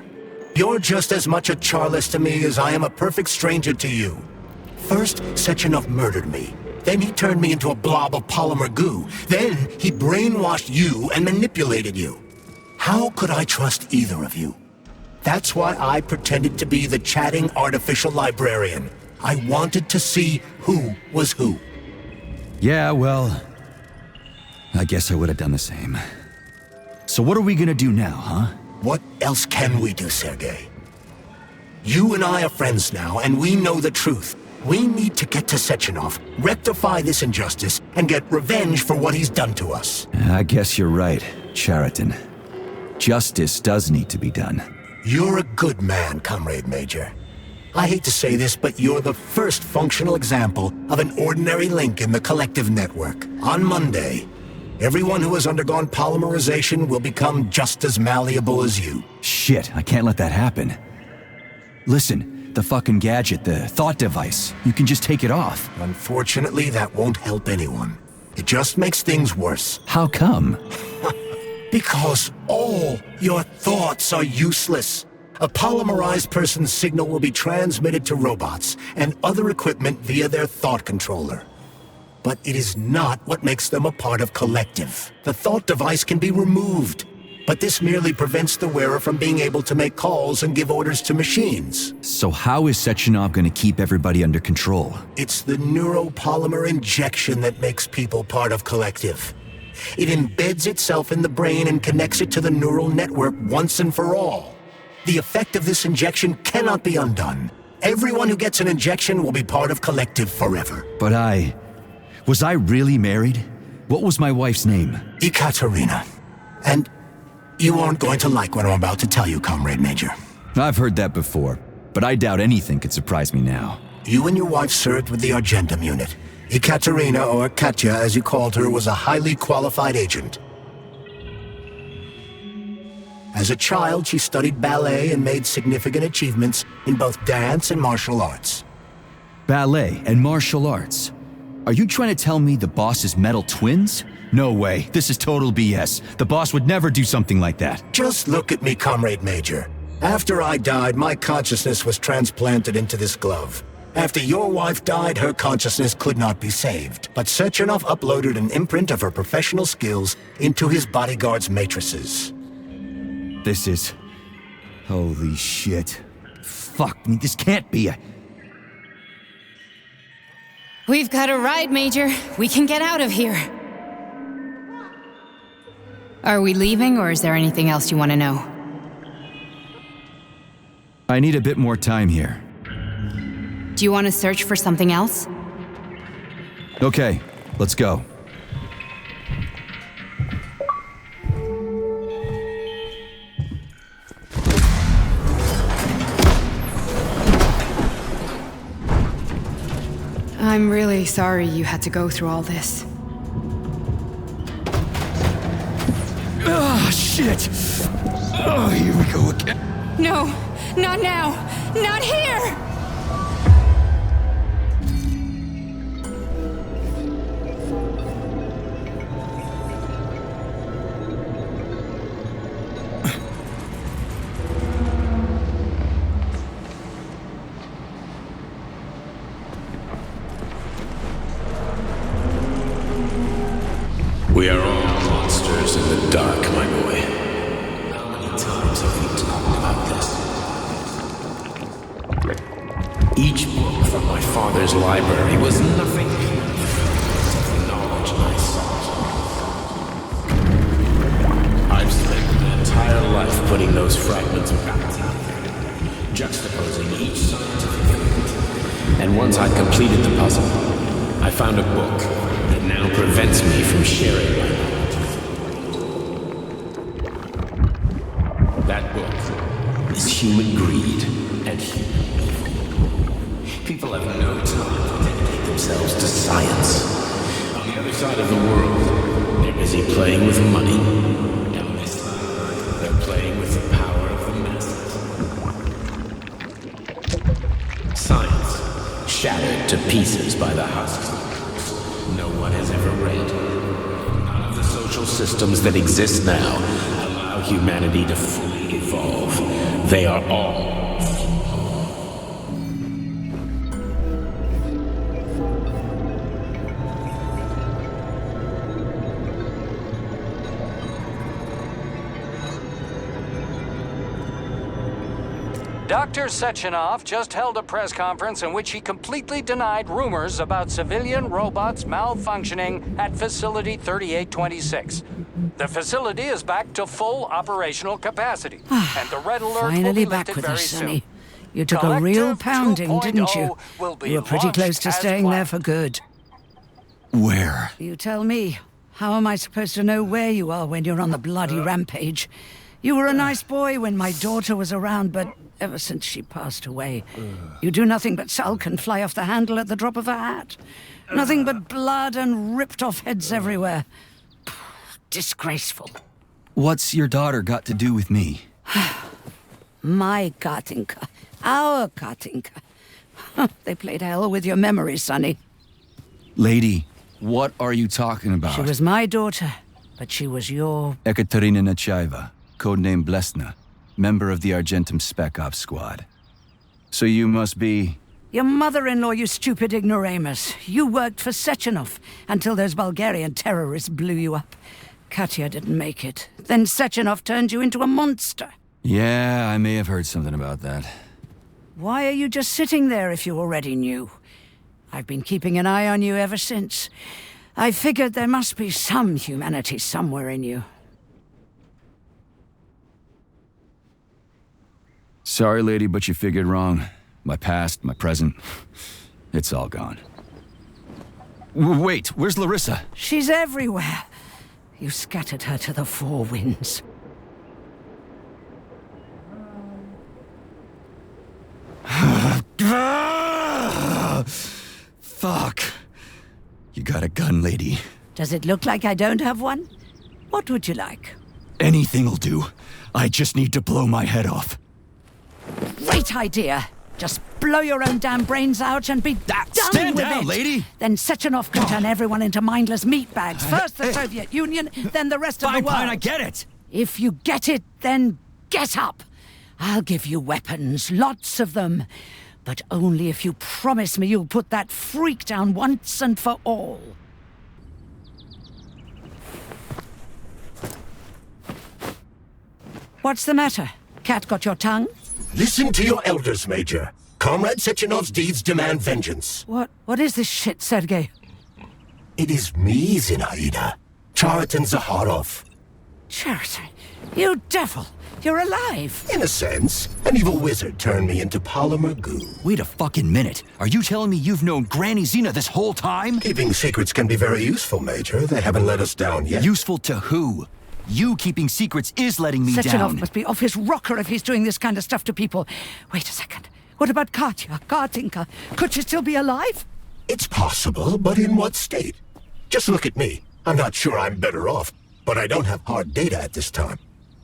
You're just as much a Charless to me as I am a perfect stranger to you. First, Sechenov murdered me. Then he turned me into a blob of polymer goo. Then he brainwashed you and manipulated you. How could I trust either of you? That's why I pretended to be the chatting artificial librarian. I wanted to see who was who. Yeah, well, I guess I would have done the same. So what are we gonna do now, huh? What else can we do, Sergei? You and I are friends now, and we know the truth. We need to get to Sechenov, rectify this injustice, and get revenge for what he's done to us. I guess you're right, Chariton. Justice does need to be done. You're a good man, Comrade Major. I hate to say this, but you're the first functional example of an ordinary link in the collective network. On Monday, everyone who has undergone polymerization will become just as malleable as you. Shit, I can't let that happen. Listen, the fucking gadget, the thought device, you can just take it off. Unfortunately, that won't help anyone. It just makes things worse. How come? Because all your thoughts are useless. A polymerized person's signal will be transmitted to robots and other equipment via their thought controller. But it is not what makes them a part of collective. The thought device can be removed, but this merely prevents the wearer from being able to make calls and give orders to machines. So how is Sechenov gonna keep everybody under control? It's the neuropolymer injection that makes people part of collective. It embeds itself in the brain and connects it to the neural network once and for all. The effect of this injection cannot be undone. Everyone who gets an injection will be part of collective forever. But was I really married? What was my wife's name? Ekaterina. And you aren't going to like what I'm about to tell you, Comrade Major. I've heard that before, but I doubt anything could surprise me now. You and your wife served with the Argentum unit. Ekaterina, or Katya as you called her, was a highly qualified agent. As a child, she studied ballet and made significant achievements in both dance and martial arts. Ballet and martial arts? Are you trying to tell me the boss is metal twins? No way, this is total BS. The boss would never do something like that. Just look at me, Comrade Major. After I died, my consciousness was transplanted into this glove. After your wife died, her consciousness could not be saved. But Sechenov uploaded an imprint of her professional skills into his bodyguard's matrices. This is... holy shit. Fuck me, this can't be a... We've got a ride, Major. We can get out of here. Are we leaving, or is there anything else you want to know? I need a bit more time here. Do you want to search for something else? Okay, let's go. I'm really sorry you had to go through all this. Ah, shit! Oh, here we go again. No, not now! Not here! We are all monsters in the dark, my boy. How many times have we talked about this? Each book from my father's library was nothing except the knowledge I sought. I've spent my entire life putting those fragments back together, juxtaposing each scientific fact And once I'd completed the puzzle, I found a book that now prevents me from sharing my knowledge. That book is Human Greed and Human Evil. People have no time to dedicate themselves to science. On the other side of the world, they're busy playing with money. Down this side, they're playing with the power of the masses. Science, shattered to pieces by the husks no one has ever read. None of the social systems that exist now allow humanity to fully evolve. They are all Dr. Sechenov just held a press conference in which he completely denied rumors about civilian robots malfunctioning at Facility 3826. The facility is back to full operational capacity, and the red alert will Finally be back lifted with very us, Sonny. soon. You took a real Collective pounding, didn't you? 2.0 will be You were pretty close launched to as staying there planned. for good. Where? You tell me. How am I supposed to know where you are when you're on the bloody rampage? You were a nice boy when my daughter was around, but ever since she passed away, you do nothing but sulk and fly off the handle at the drop of a hat. Nothing but blood and ripped off heads everywhere. Disgraceful. What's your daughter got to do with me? My Katinka. Our Katinka. They played hell with your memories, Sonny. Lady, what are you talking about? She was my daughter, but she was your... Ekaterina Nechaeva, codename Blesna, member of the Argentum Spec Ops squad. So you must be... Your mother-in-law, you stupid ignoramus. You worked for Sechenov until those Bulgarian terrorists blew you up. Katya didn't make it. Then Sechenov turned you into a monster. Yeah, I may have heard something about that. Why are you just sitting there if you already knew? I've been keeping an eye on you ever since. I figured there must be some humanity somewhere in you. Sorry, lady, but you figured wrong. My past, my present, it's all gone. Wait, where's Larissa? She's everywhere. You scattered her to the four winds. Fuck. You got a gun, lady. Does it look like I don't have one? What would you like? Anything'll do. I just need to blow my head off. Great idea. Just blow your own damn brains out and be done stand with down, it. lady. Then Sechenov can turn everyone into mindless meatbags. First the Soviet Union, then the rest of the world. Fine, I get it. If you get it, then get up. I'll give you weapons, lots of them. But only if you promise me you'll put that freak down once and for all. What's the matter? Cat got your tongue? Listen to your elders, Major. Comrade Sechenov's deeds demand vengeance. What is this shit, Sergei? It is me, Zinaida. Chariton Zakharov. Chariton, you devil! You're alive! In a sense, an evil wizard turned me into polymer goo. Wait a fucking minute. Are you telling me you've known Granny Xena this whole time? Keeping secrets can be very useful, Major. They haven't let us down yet. Useful to who? You keeping secrets is letting me Sechenov down. must be off his rocker if he's doing this kind of stuff to people. Wait a second. What about Katya, Katinka? Could she still be alive? It's possible, but in what state? Just look at me. I'm not sure I'm better off, but I don't have hard data at this time.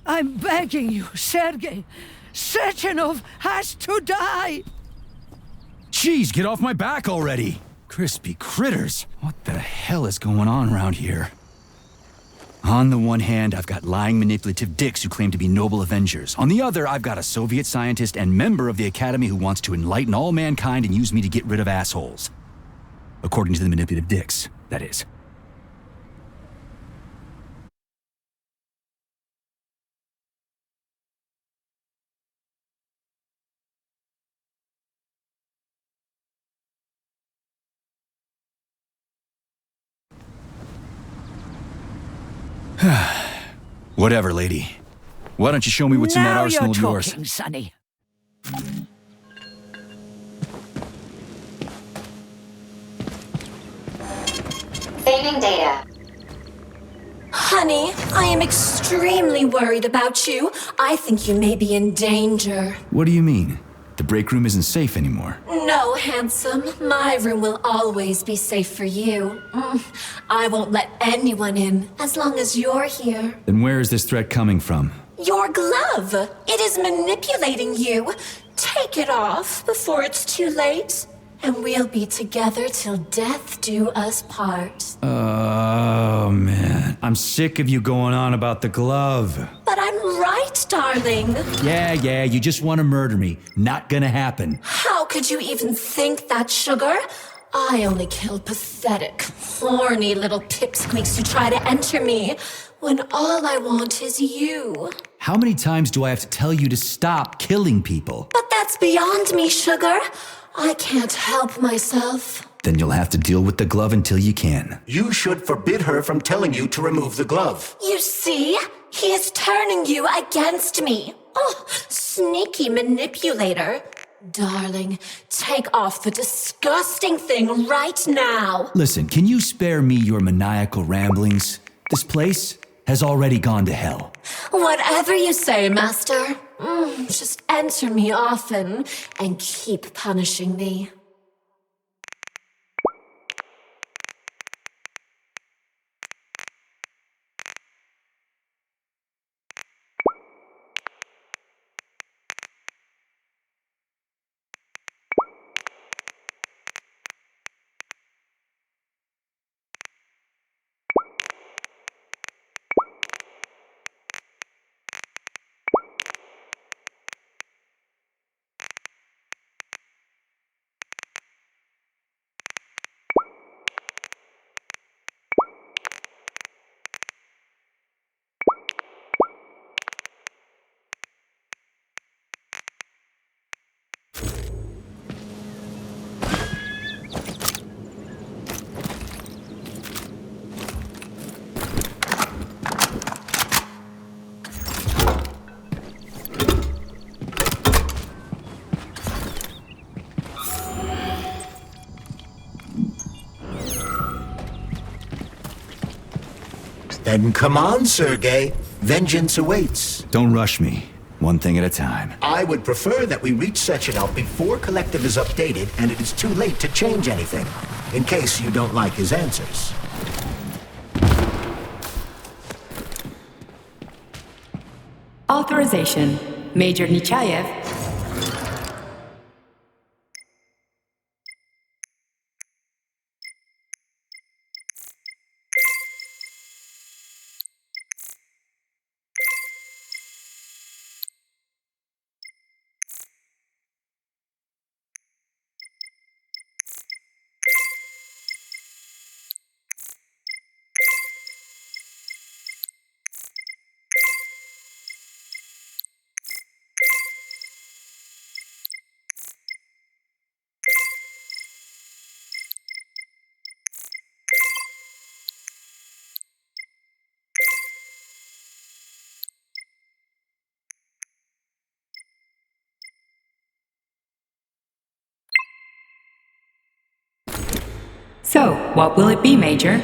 I'm begging you, Sergei. Sechenov has to die! Jeez, get off my back already! Crispy critters. What the hell is going on around here? On the one hand, I've got lying, manipulative dicks who claim to be noble avengers. On the other, I've got a Soviet scientist and member of the Academy who wants to enlighten all mankind and use me to get rid of assholes. According to the manipulative dicks, that is. Whatever, lady. Why don't you show me what's in that arsenal of yours? Now you're talking, Sonny. Transmitting data. Honey, I am extremely worried about you. I think you may be in danger. What do you mean? The break room isn't safe anymore. No, handsome. My room will always be safe for you. I won't let anyone in as long as you're here. Then where is this threat coming from? Your glove. It is manipulating you. Take it off before it's too late. And we'll be together till death do us part. Oh, man. I'm sick of you going on about the glove. But I'm right, darling. Yeah, you just want to murder me. Not gonna happen. How could you even think that, sugar? I only kill pathetic, horny little pipsqueaks who try to enter me, when all I want is you. How many times do I have to tell you to stop killing people? But that's beyond me, sugar. I can't help myself. Then you'll have to deal with the glove until you can. You should forbid her from telling you to remove the glove. You see? He is turning you against me. Oh, sneaky manipulator. Darling, take off the disgusting thing right now. Listen, can you spare me your maniacal ramblings? This place has already gone to hell. Whatever you say, Master. Just enter me often and keep punishing me. Then come on, Sergei. Vengeance awaits. Don't rush me. One thing at a time. I would prefer that we reach Sechenov before Collective is updated and it is too late to change anything, in case you don't like his answers. Authorization. Major Nechayev. So, what will it be, Major?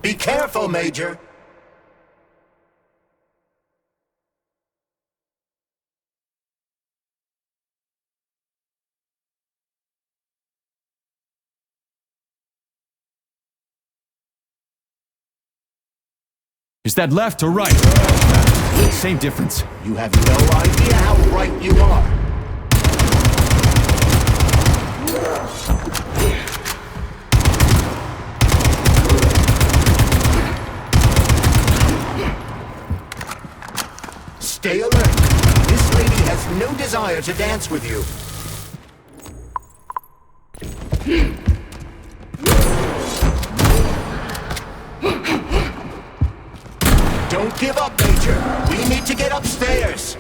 Be careful, Major. Is that left or right? Same difference. You have no idea how right you are. Stay alert. This lady has no desire to dance with you. Don't give up, Major. We need to get upstairs.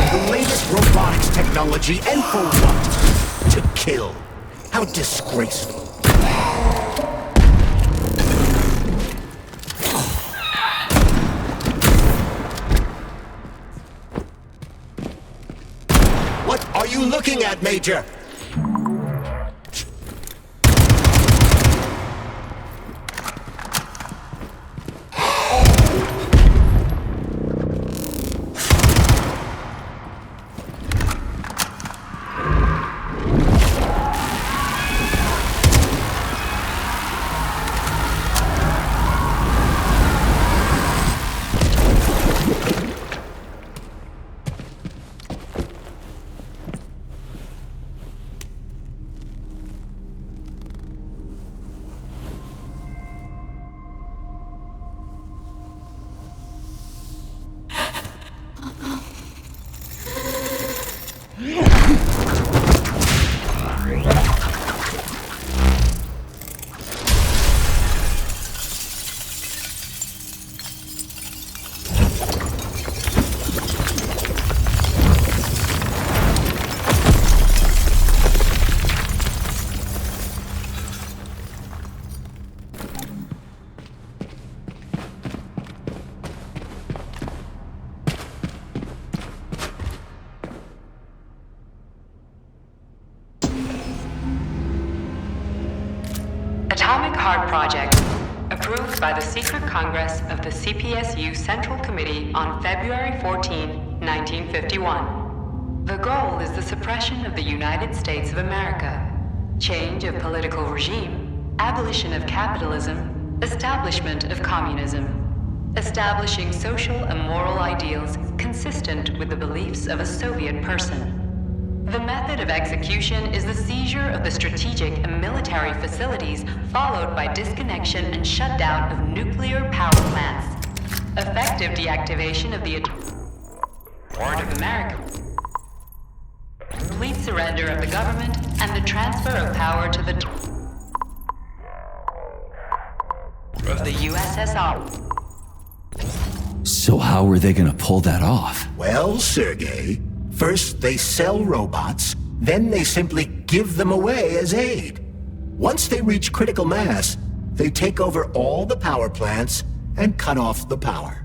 The latest robotics technology, and for what? To kill. How disgraceful. What are you looking at, Major? Atomic Heart Project, approved by the Secret Congress of the CPSU Central Committee on February 14, 1951. The goal is the suppression of the United States of America, change of political regime, abolition of capitalism, establishment of communism, establishing social and moral ideals consistent with the beliefs of a Soviet person. The method of execution is the seizure of the strategic and military facilities, followed by disconnection and shutdown of nuclear power plants. Effective deactivation of the Board of America. Complete surrender of the government and the transfer of power to the of the USSR. So how are they gonna pull that off? Well, Sergei, first they sell robots, then they simply give them away as aid. Once they reach critical mass, they take over all the power plants and cut off the power.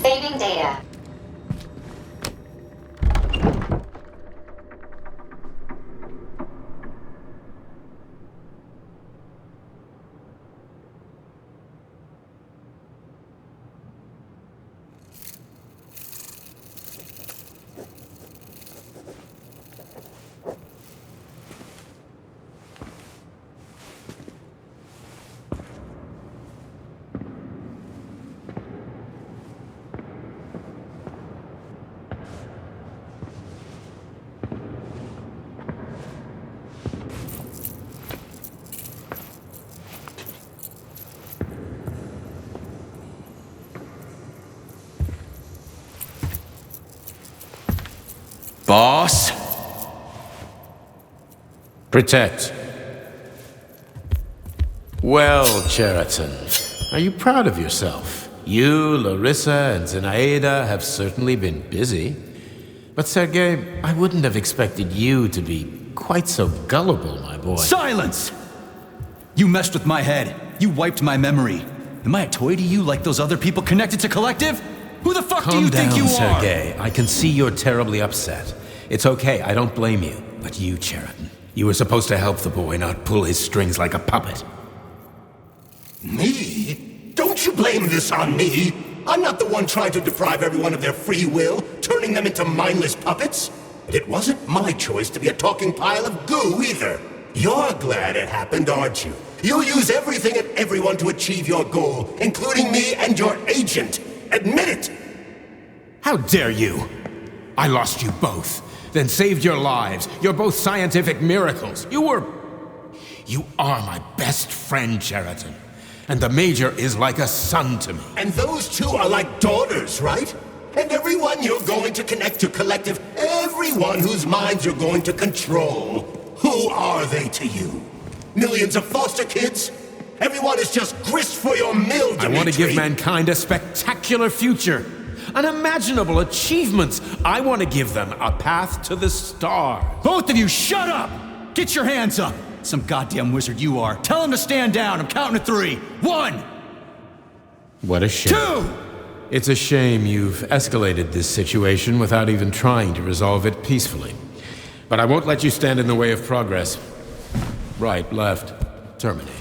Saving data. Boss? Protect. Well, Cheriton, are you proud of yourself? You, Larissa, and Zenaida have certainly been busy. But Sergei, I wouldn't have expected you to be quite so gullible, my boy. Silence! You messed with my head. You wiped my memory. Am I a toy to you like those other people connected to Collective? Who the fuck do you think you are? Calm down, Sergei. I can see you're terribly upset. It's okay, I don't blame you. But you, Cheriton, you were supposed to help the boy, not pull his strings like a puppet. Me? Don't you blame this on me? I'm not the one trying to deprive everyone of their free will, turning them into mindless puppets. It wasn't my choice to be a talking pile of goo either. You're glad it happened, aren't you? You'll use everything and everyone to achieve your goal, including me and your agent. Admit it! How dare you? I lost you both, then saved your lives. You're both scientific miracles. You are my best friend, Cheriton. And the Major is like a son to me. And those two are like daughters, right? And everyone you're going to connect to Collective, everyone whose minds you're going to control, who are they to you? Millions of foster kids? Everyone is just grist for your mill, Dimitri. I want to give mankind a spectacular future. Unimaginable achievements. I want to give them a path to the stars. Both of you, shut up! Get your hands up! Some goddamn wizard you are. Tell him to stand down. I'm counting to 3. 1! What a shame. 2! It's a shame you've escalated this situation without even trying to resolve it peacefully. But I won't let you stand in the way of progress. Right, left, terminate.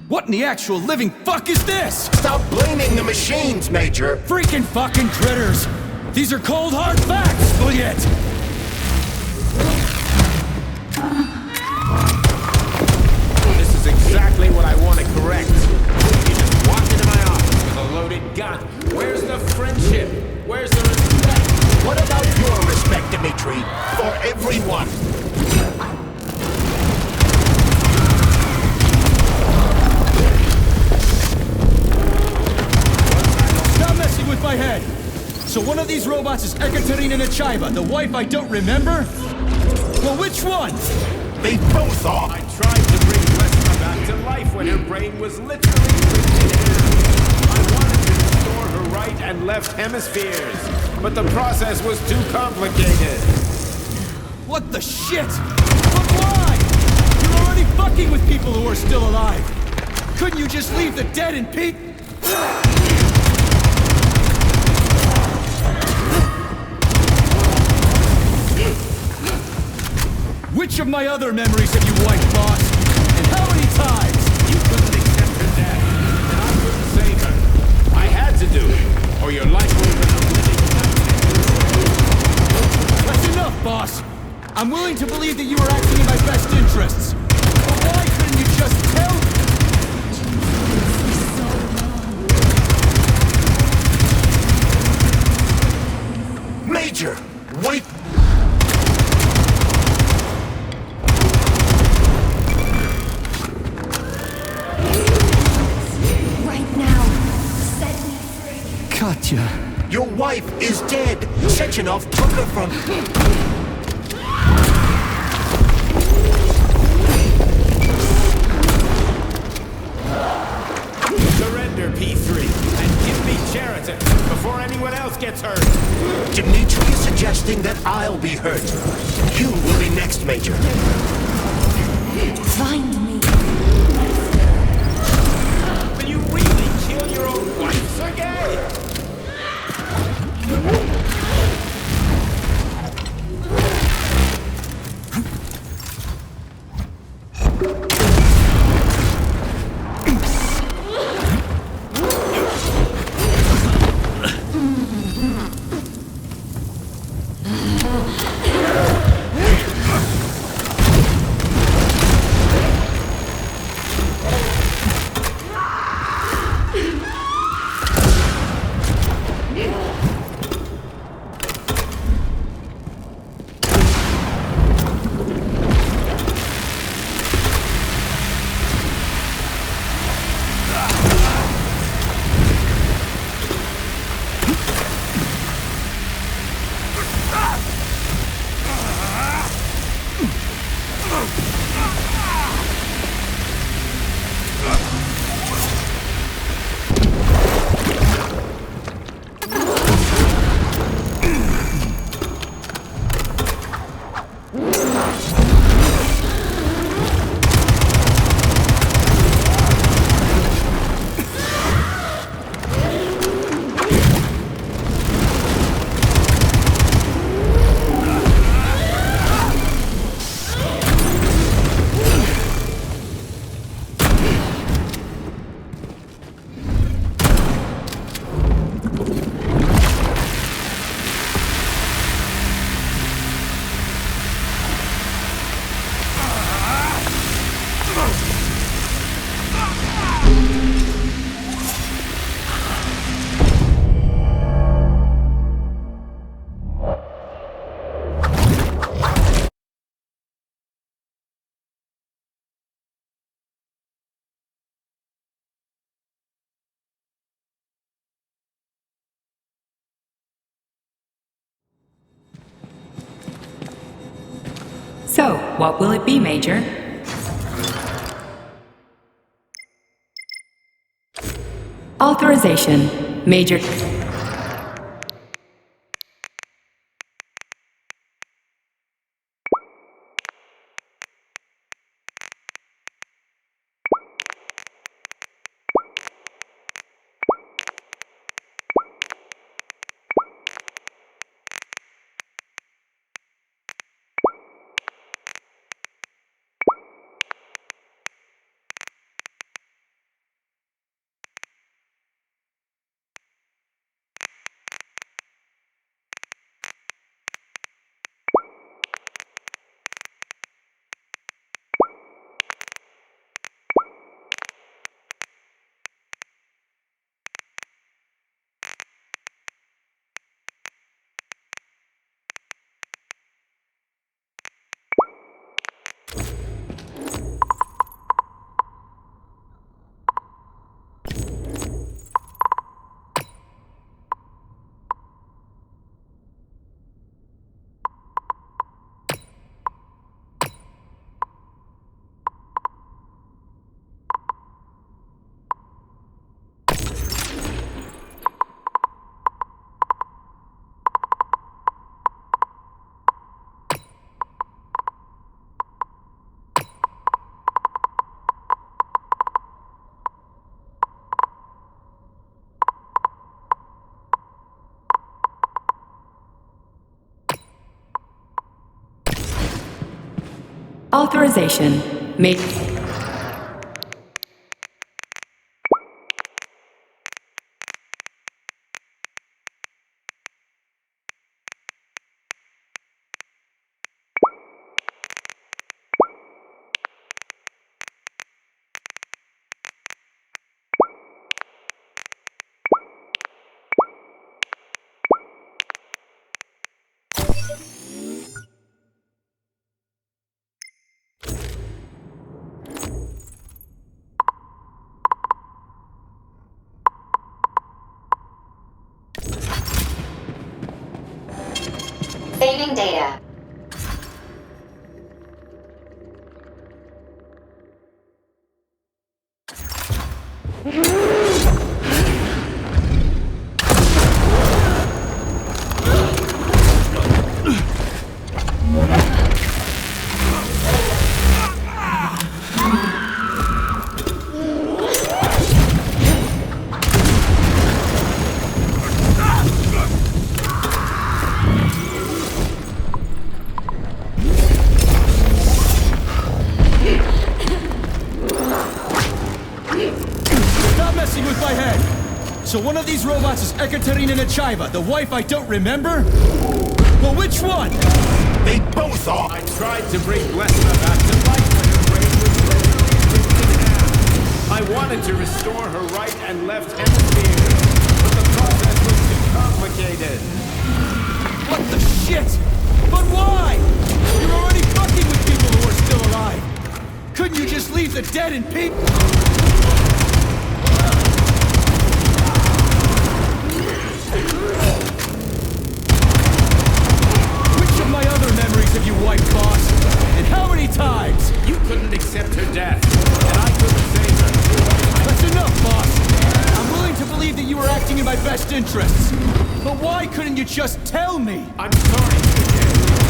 What in the actual living fuck is this? Stop blaming the machines, Major. Freaking fucking critters! These are cold hard facts, Juliet! This is exactly what I want to correct. You just walked into my office with a loaded gun. Where's the friendship? Where's the respect? What about your respect, Dimitri? For everyone? With my head. So one of these robots is Ekaterina Nechaeva, the wife I don't remember? Well, which one? They both are. I tried to bring Lesna back to life when her brain was literally ripped in half. I wanted to restore her right and left hemispheres, but the process was too complicated. What the shit? But why? You're already fucking with people who are still alive. Couldn't you just leave the dead in peace? Which of my other memories have you wiped, boss? And how many times? You couldn't accept her death, and I couldn't save her. I had to do it, or your life would have been a living nightmare. That's enough, boss. I'm willing to believe that you were acting in my best interests. But why couldn't you just tell me? Major, wait! Katya. Your wife is dead. Sechenov took her from... Surrender, P3, and give me Cheriton before anyone else gets hurt. suggesting that I'll be hurt. You will be next, Major. Find me. Will you really kill your own wife, Sergei? So, what will it be, Major? Authorization, Major. Authorization, Major. Saving data. messing with my head. So one of these robots is Ekaterina Nechaeva, the wife I don't remember? Well, which one? They both are. I tried to bring Blesma back to life when her brain was literally ripped in half. I wanted to restore her right and left hemispheres, but the process was too complicated. What the shit? But why? You're already fucking with people who are still alive. Couldn't you just leave the dead in peace? Which of my other memories have you wiped, boss? And how many times? You couldn't accept her death, and I couldn't save her. That's enough, boss. I'm willing to believe that you were acting in my best interests. But why couldn't you just tell me? I'm sorry, CJ.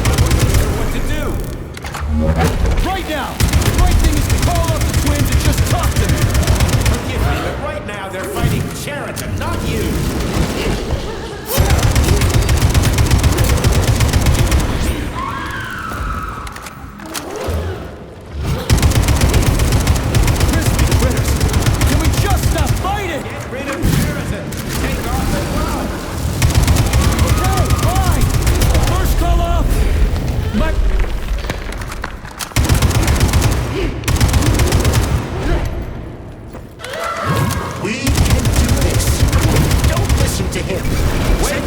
I wasn't sure what to do. Right now, the right thing is to call up the twins and just talk to me. Forgive me, but right now they're fighting Cheriton, not you. Crispy critters! Can we just stop fighting? Get rid of Cheriton. Take off the glove. Okay, fine. First call off. My... We can do this. Don't listen to him. Wait.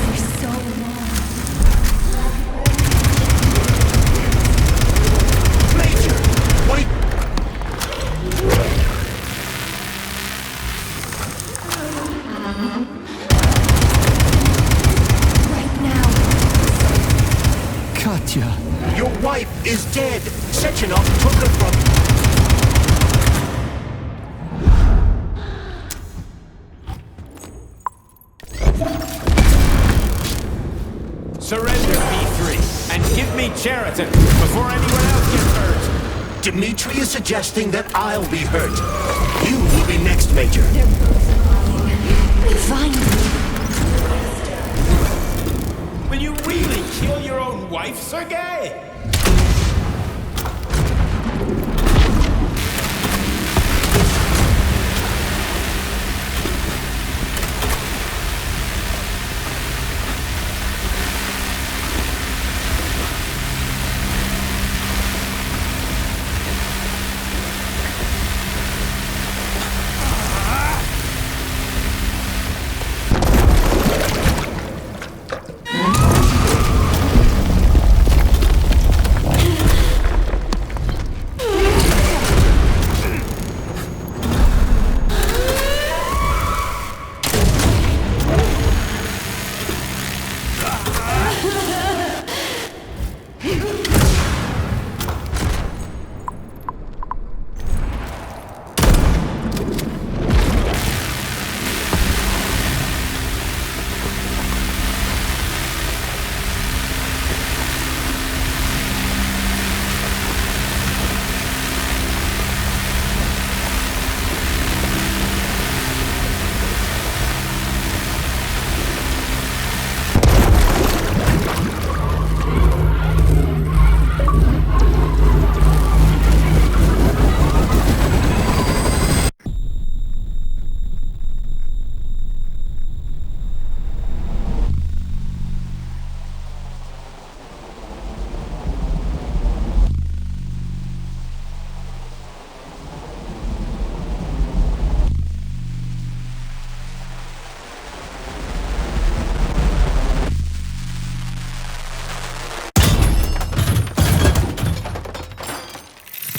For so long. Major, wait. Right now. Katya. Your wife is dead. Sechenov took her from you. Surrender, B3, and give me Cheriton before anyone else gets hurt. Dmitri is suggesting that I'll be hurt. You will be next, Major. Finally. Will you really kill your own wife, Sergei?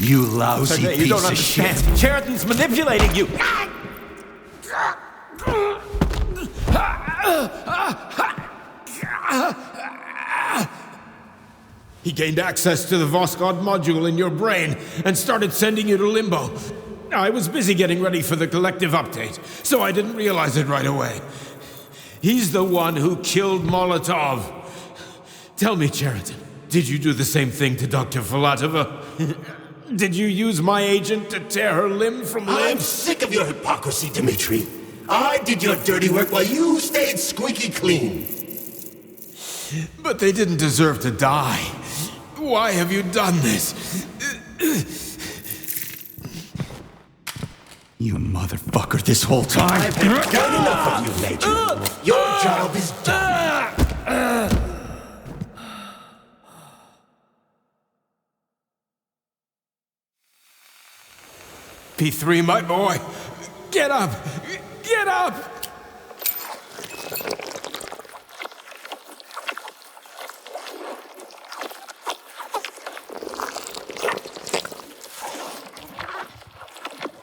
You lousy Sergei, you piece don't of understand. shit. Cheriton's manipulating you. He gained access to the Voskhod module in your brain and started sending you to Limbo. I was busy getting ready for the collective update, so I didn't realize it right away. He's the one who killed Molotov. Tell me, Cheriton, did you do the same thing to Dr. Filatova? Did you use my agent to tear her limb from limb? I'm sick of your hypocrisy, Dmitri. I did your dirty work while you stayed squeaky clean. But they didn't deserve to die. Why have you done this? You motherfucker this whole time! I've done enough of you, Major. Your job is done. P3, my boy! Get up! Get up!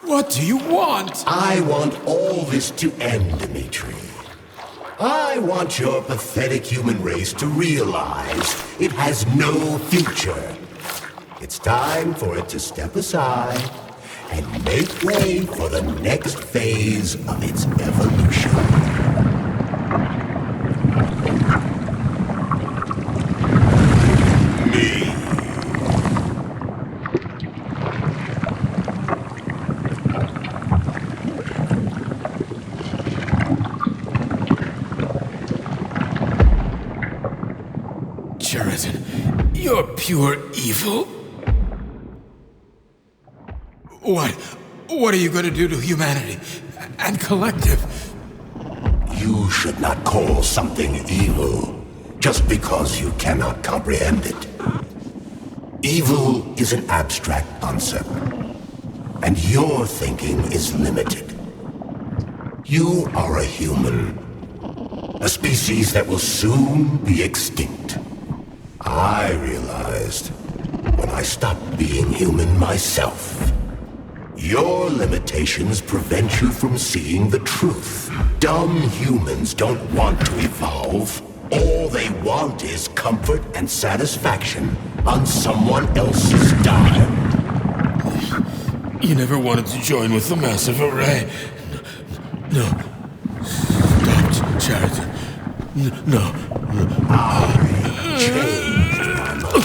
What do you want? I want all this to end, Dimitri. I want your pathetic human race to realize it has no future. It's time for it to step aside and make way for the next phase of its evolution. Sheridan, you're pure evil. What are you going to do to humanity and collective? You should not call something evil just because you cannot comprehend it. Evil is an abstract concept, and your thinking is limited. You are a human, a species that will soon be extinct. I realized when I stopped being human myself. Your limitations prevent you from seeing the truth. Dumb humans don't want to evolve. All they want is comfort and satisfaction on someone else's dime. You never wanted to join with the massive array. No. Stop, Sheridan. No. I changed my mind.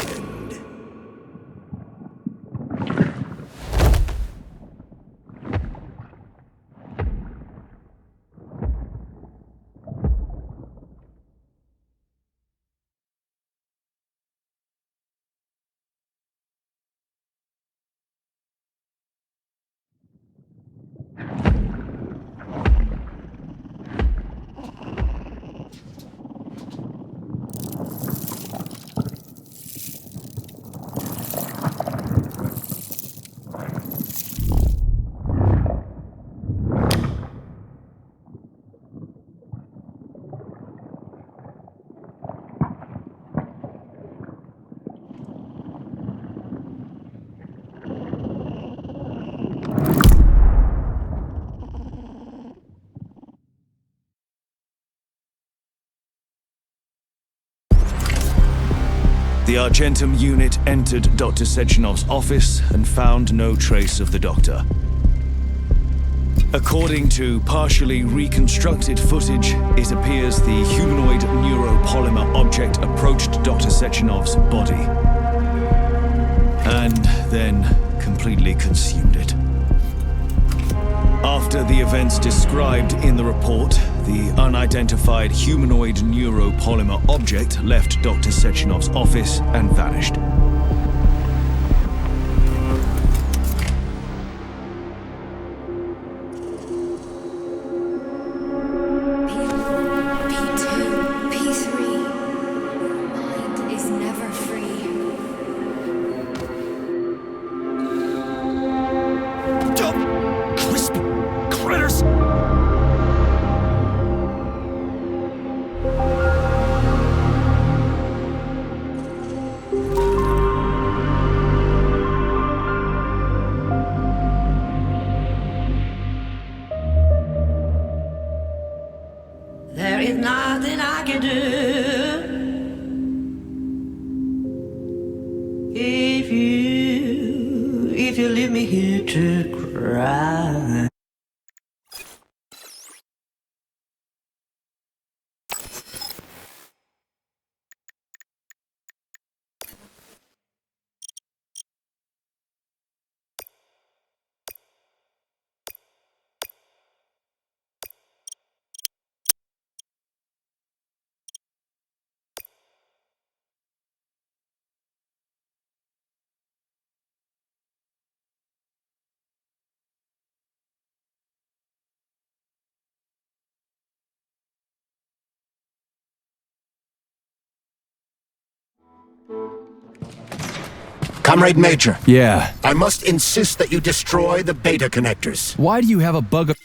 The Argentum unit entered Dr. Sechenov's office and found no trace of the doctor. According to partially reconstructed footage, it appears the humanoid neuropolymer object approached Dr. Sechenov's body and then completely consumed it. After the events described in the report, the unidentified humanoid neuropolymer object left Dr. Sechenov's office and vanished. P2, P3. Your mind is never free. Crispy critters! There is nothing I can do if you leave me here to cry. Comrade Major. Yeah. I must insist that you destroy the beta connectors. Why do you have a bug?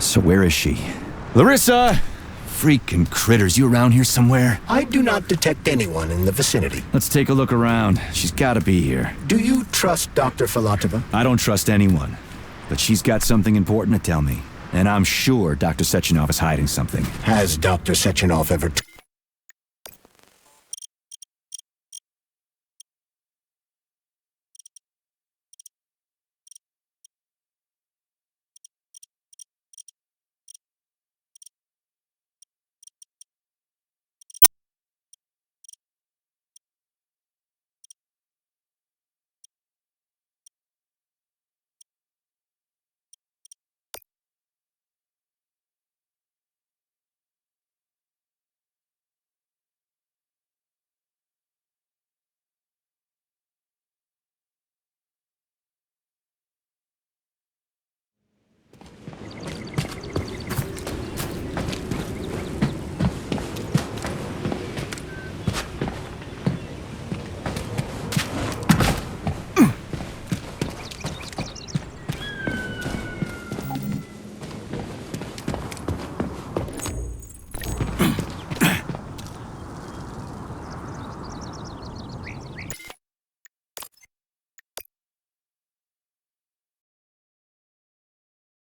So where is she? Larissa! Freaking critters, you around here somewhere? I do not detect anyone in the vicinity. Let's take a look around. She's gotta be here. Do you trust Dr. Filatova? I don't trust anyone. But she's got something important to tell me. And I'm sure Dr. Sechenov is hiding something. Has Dr. Sechenov ever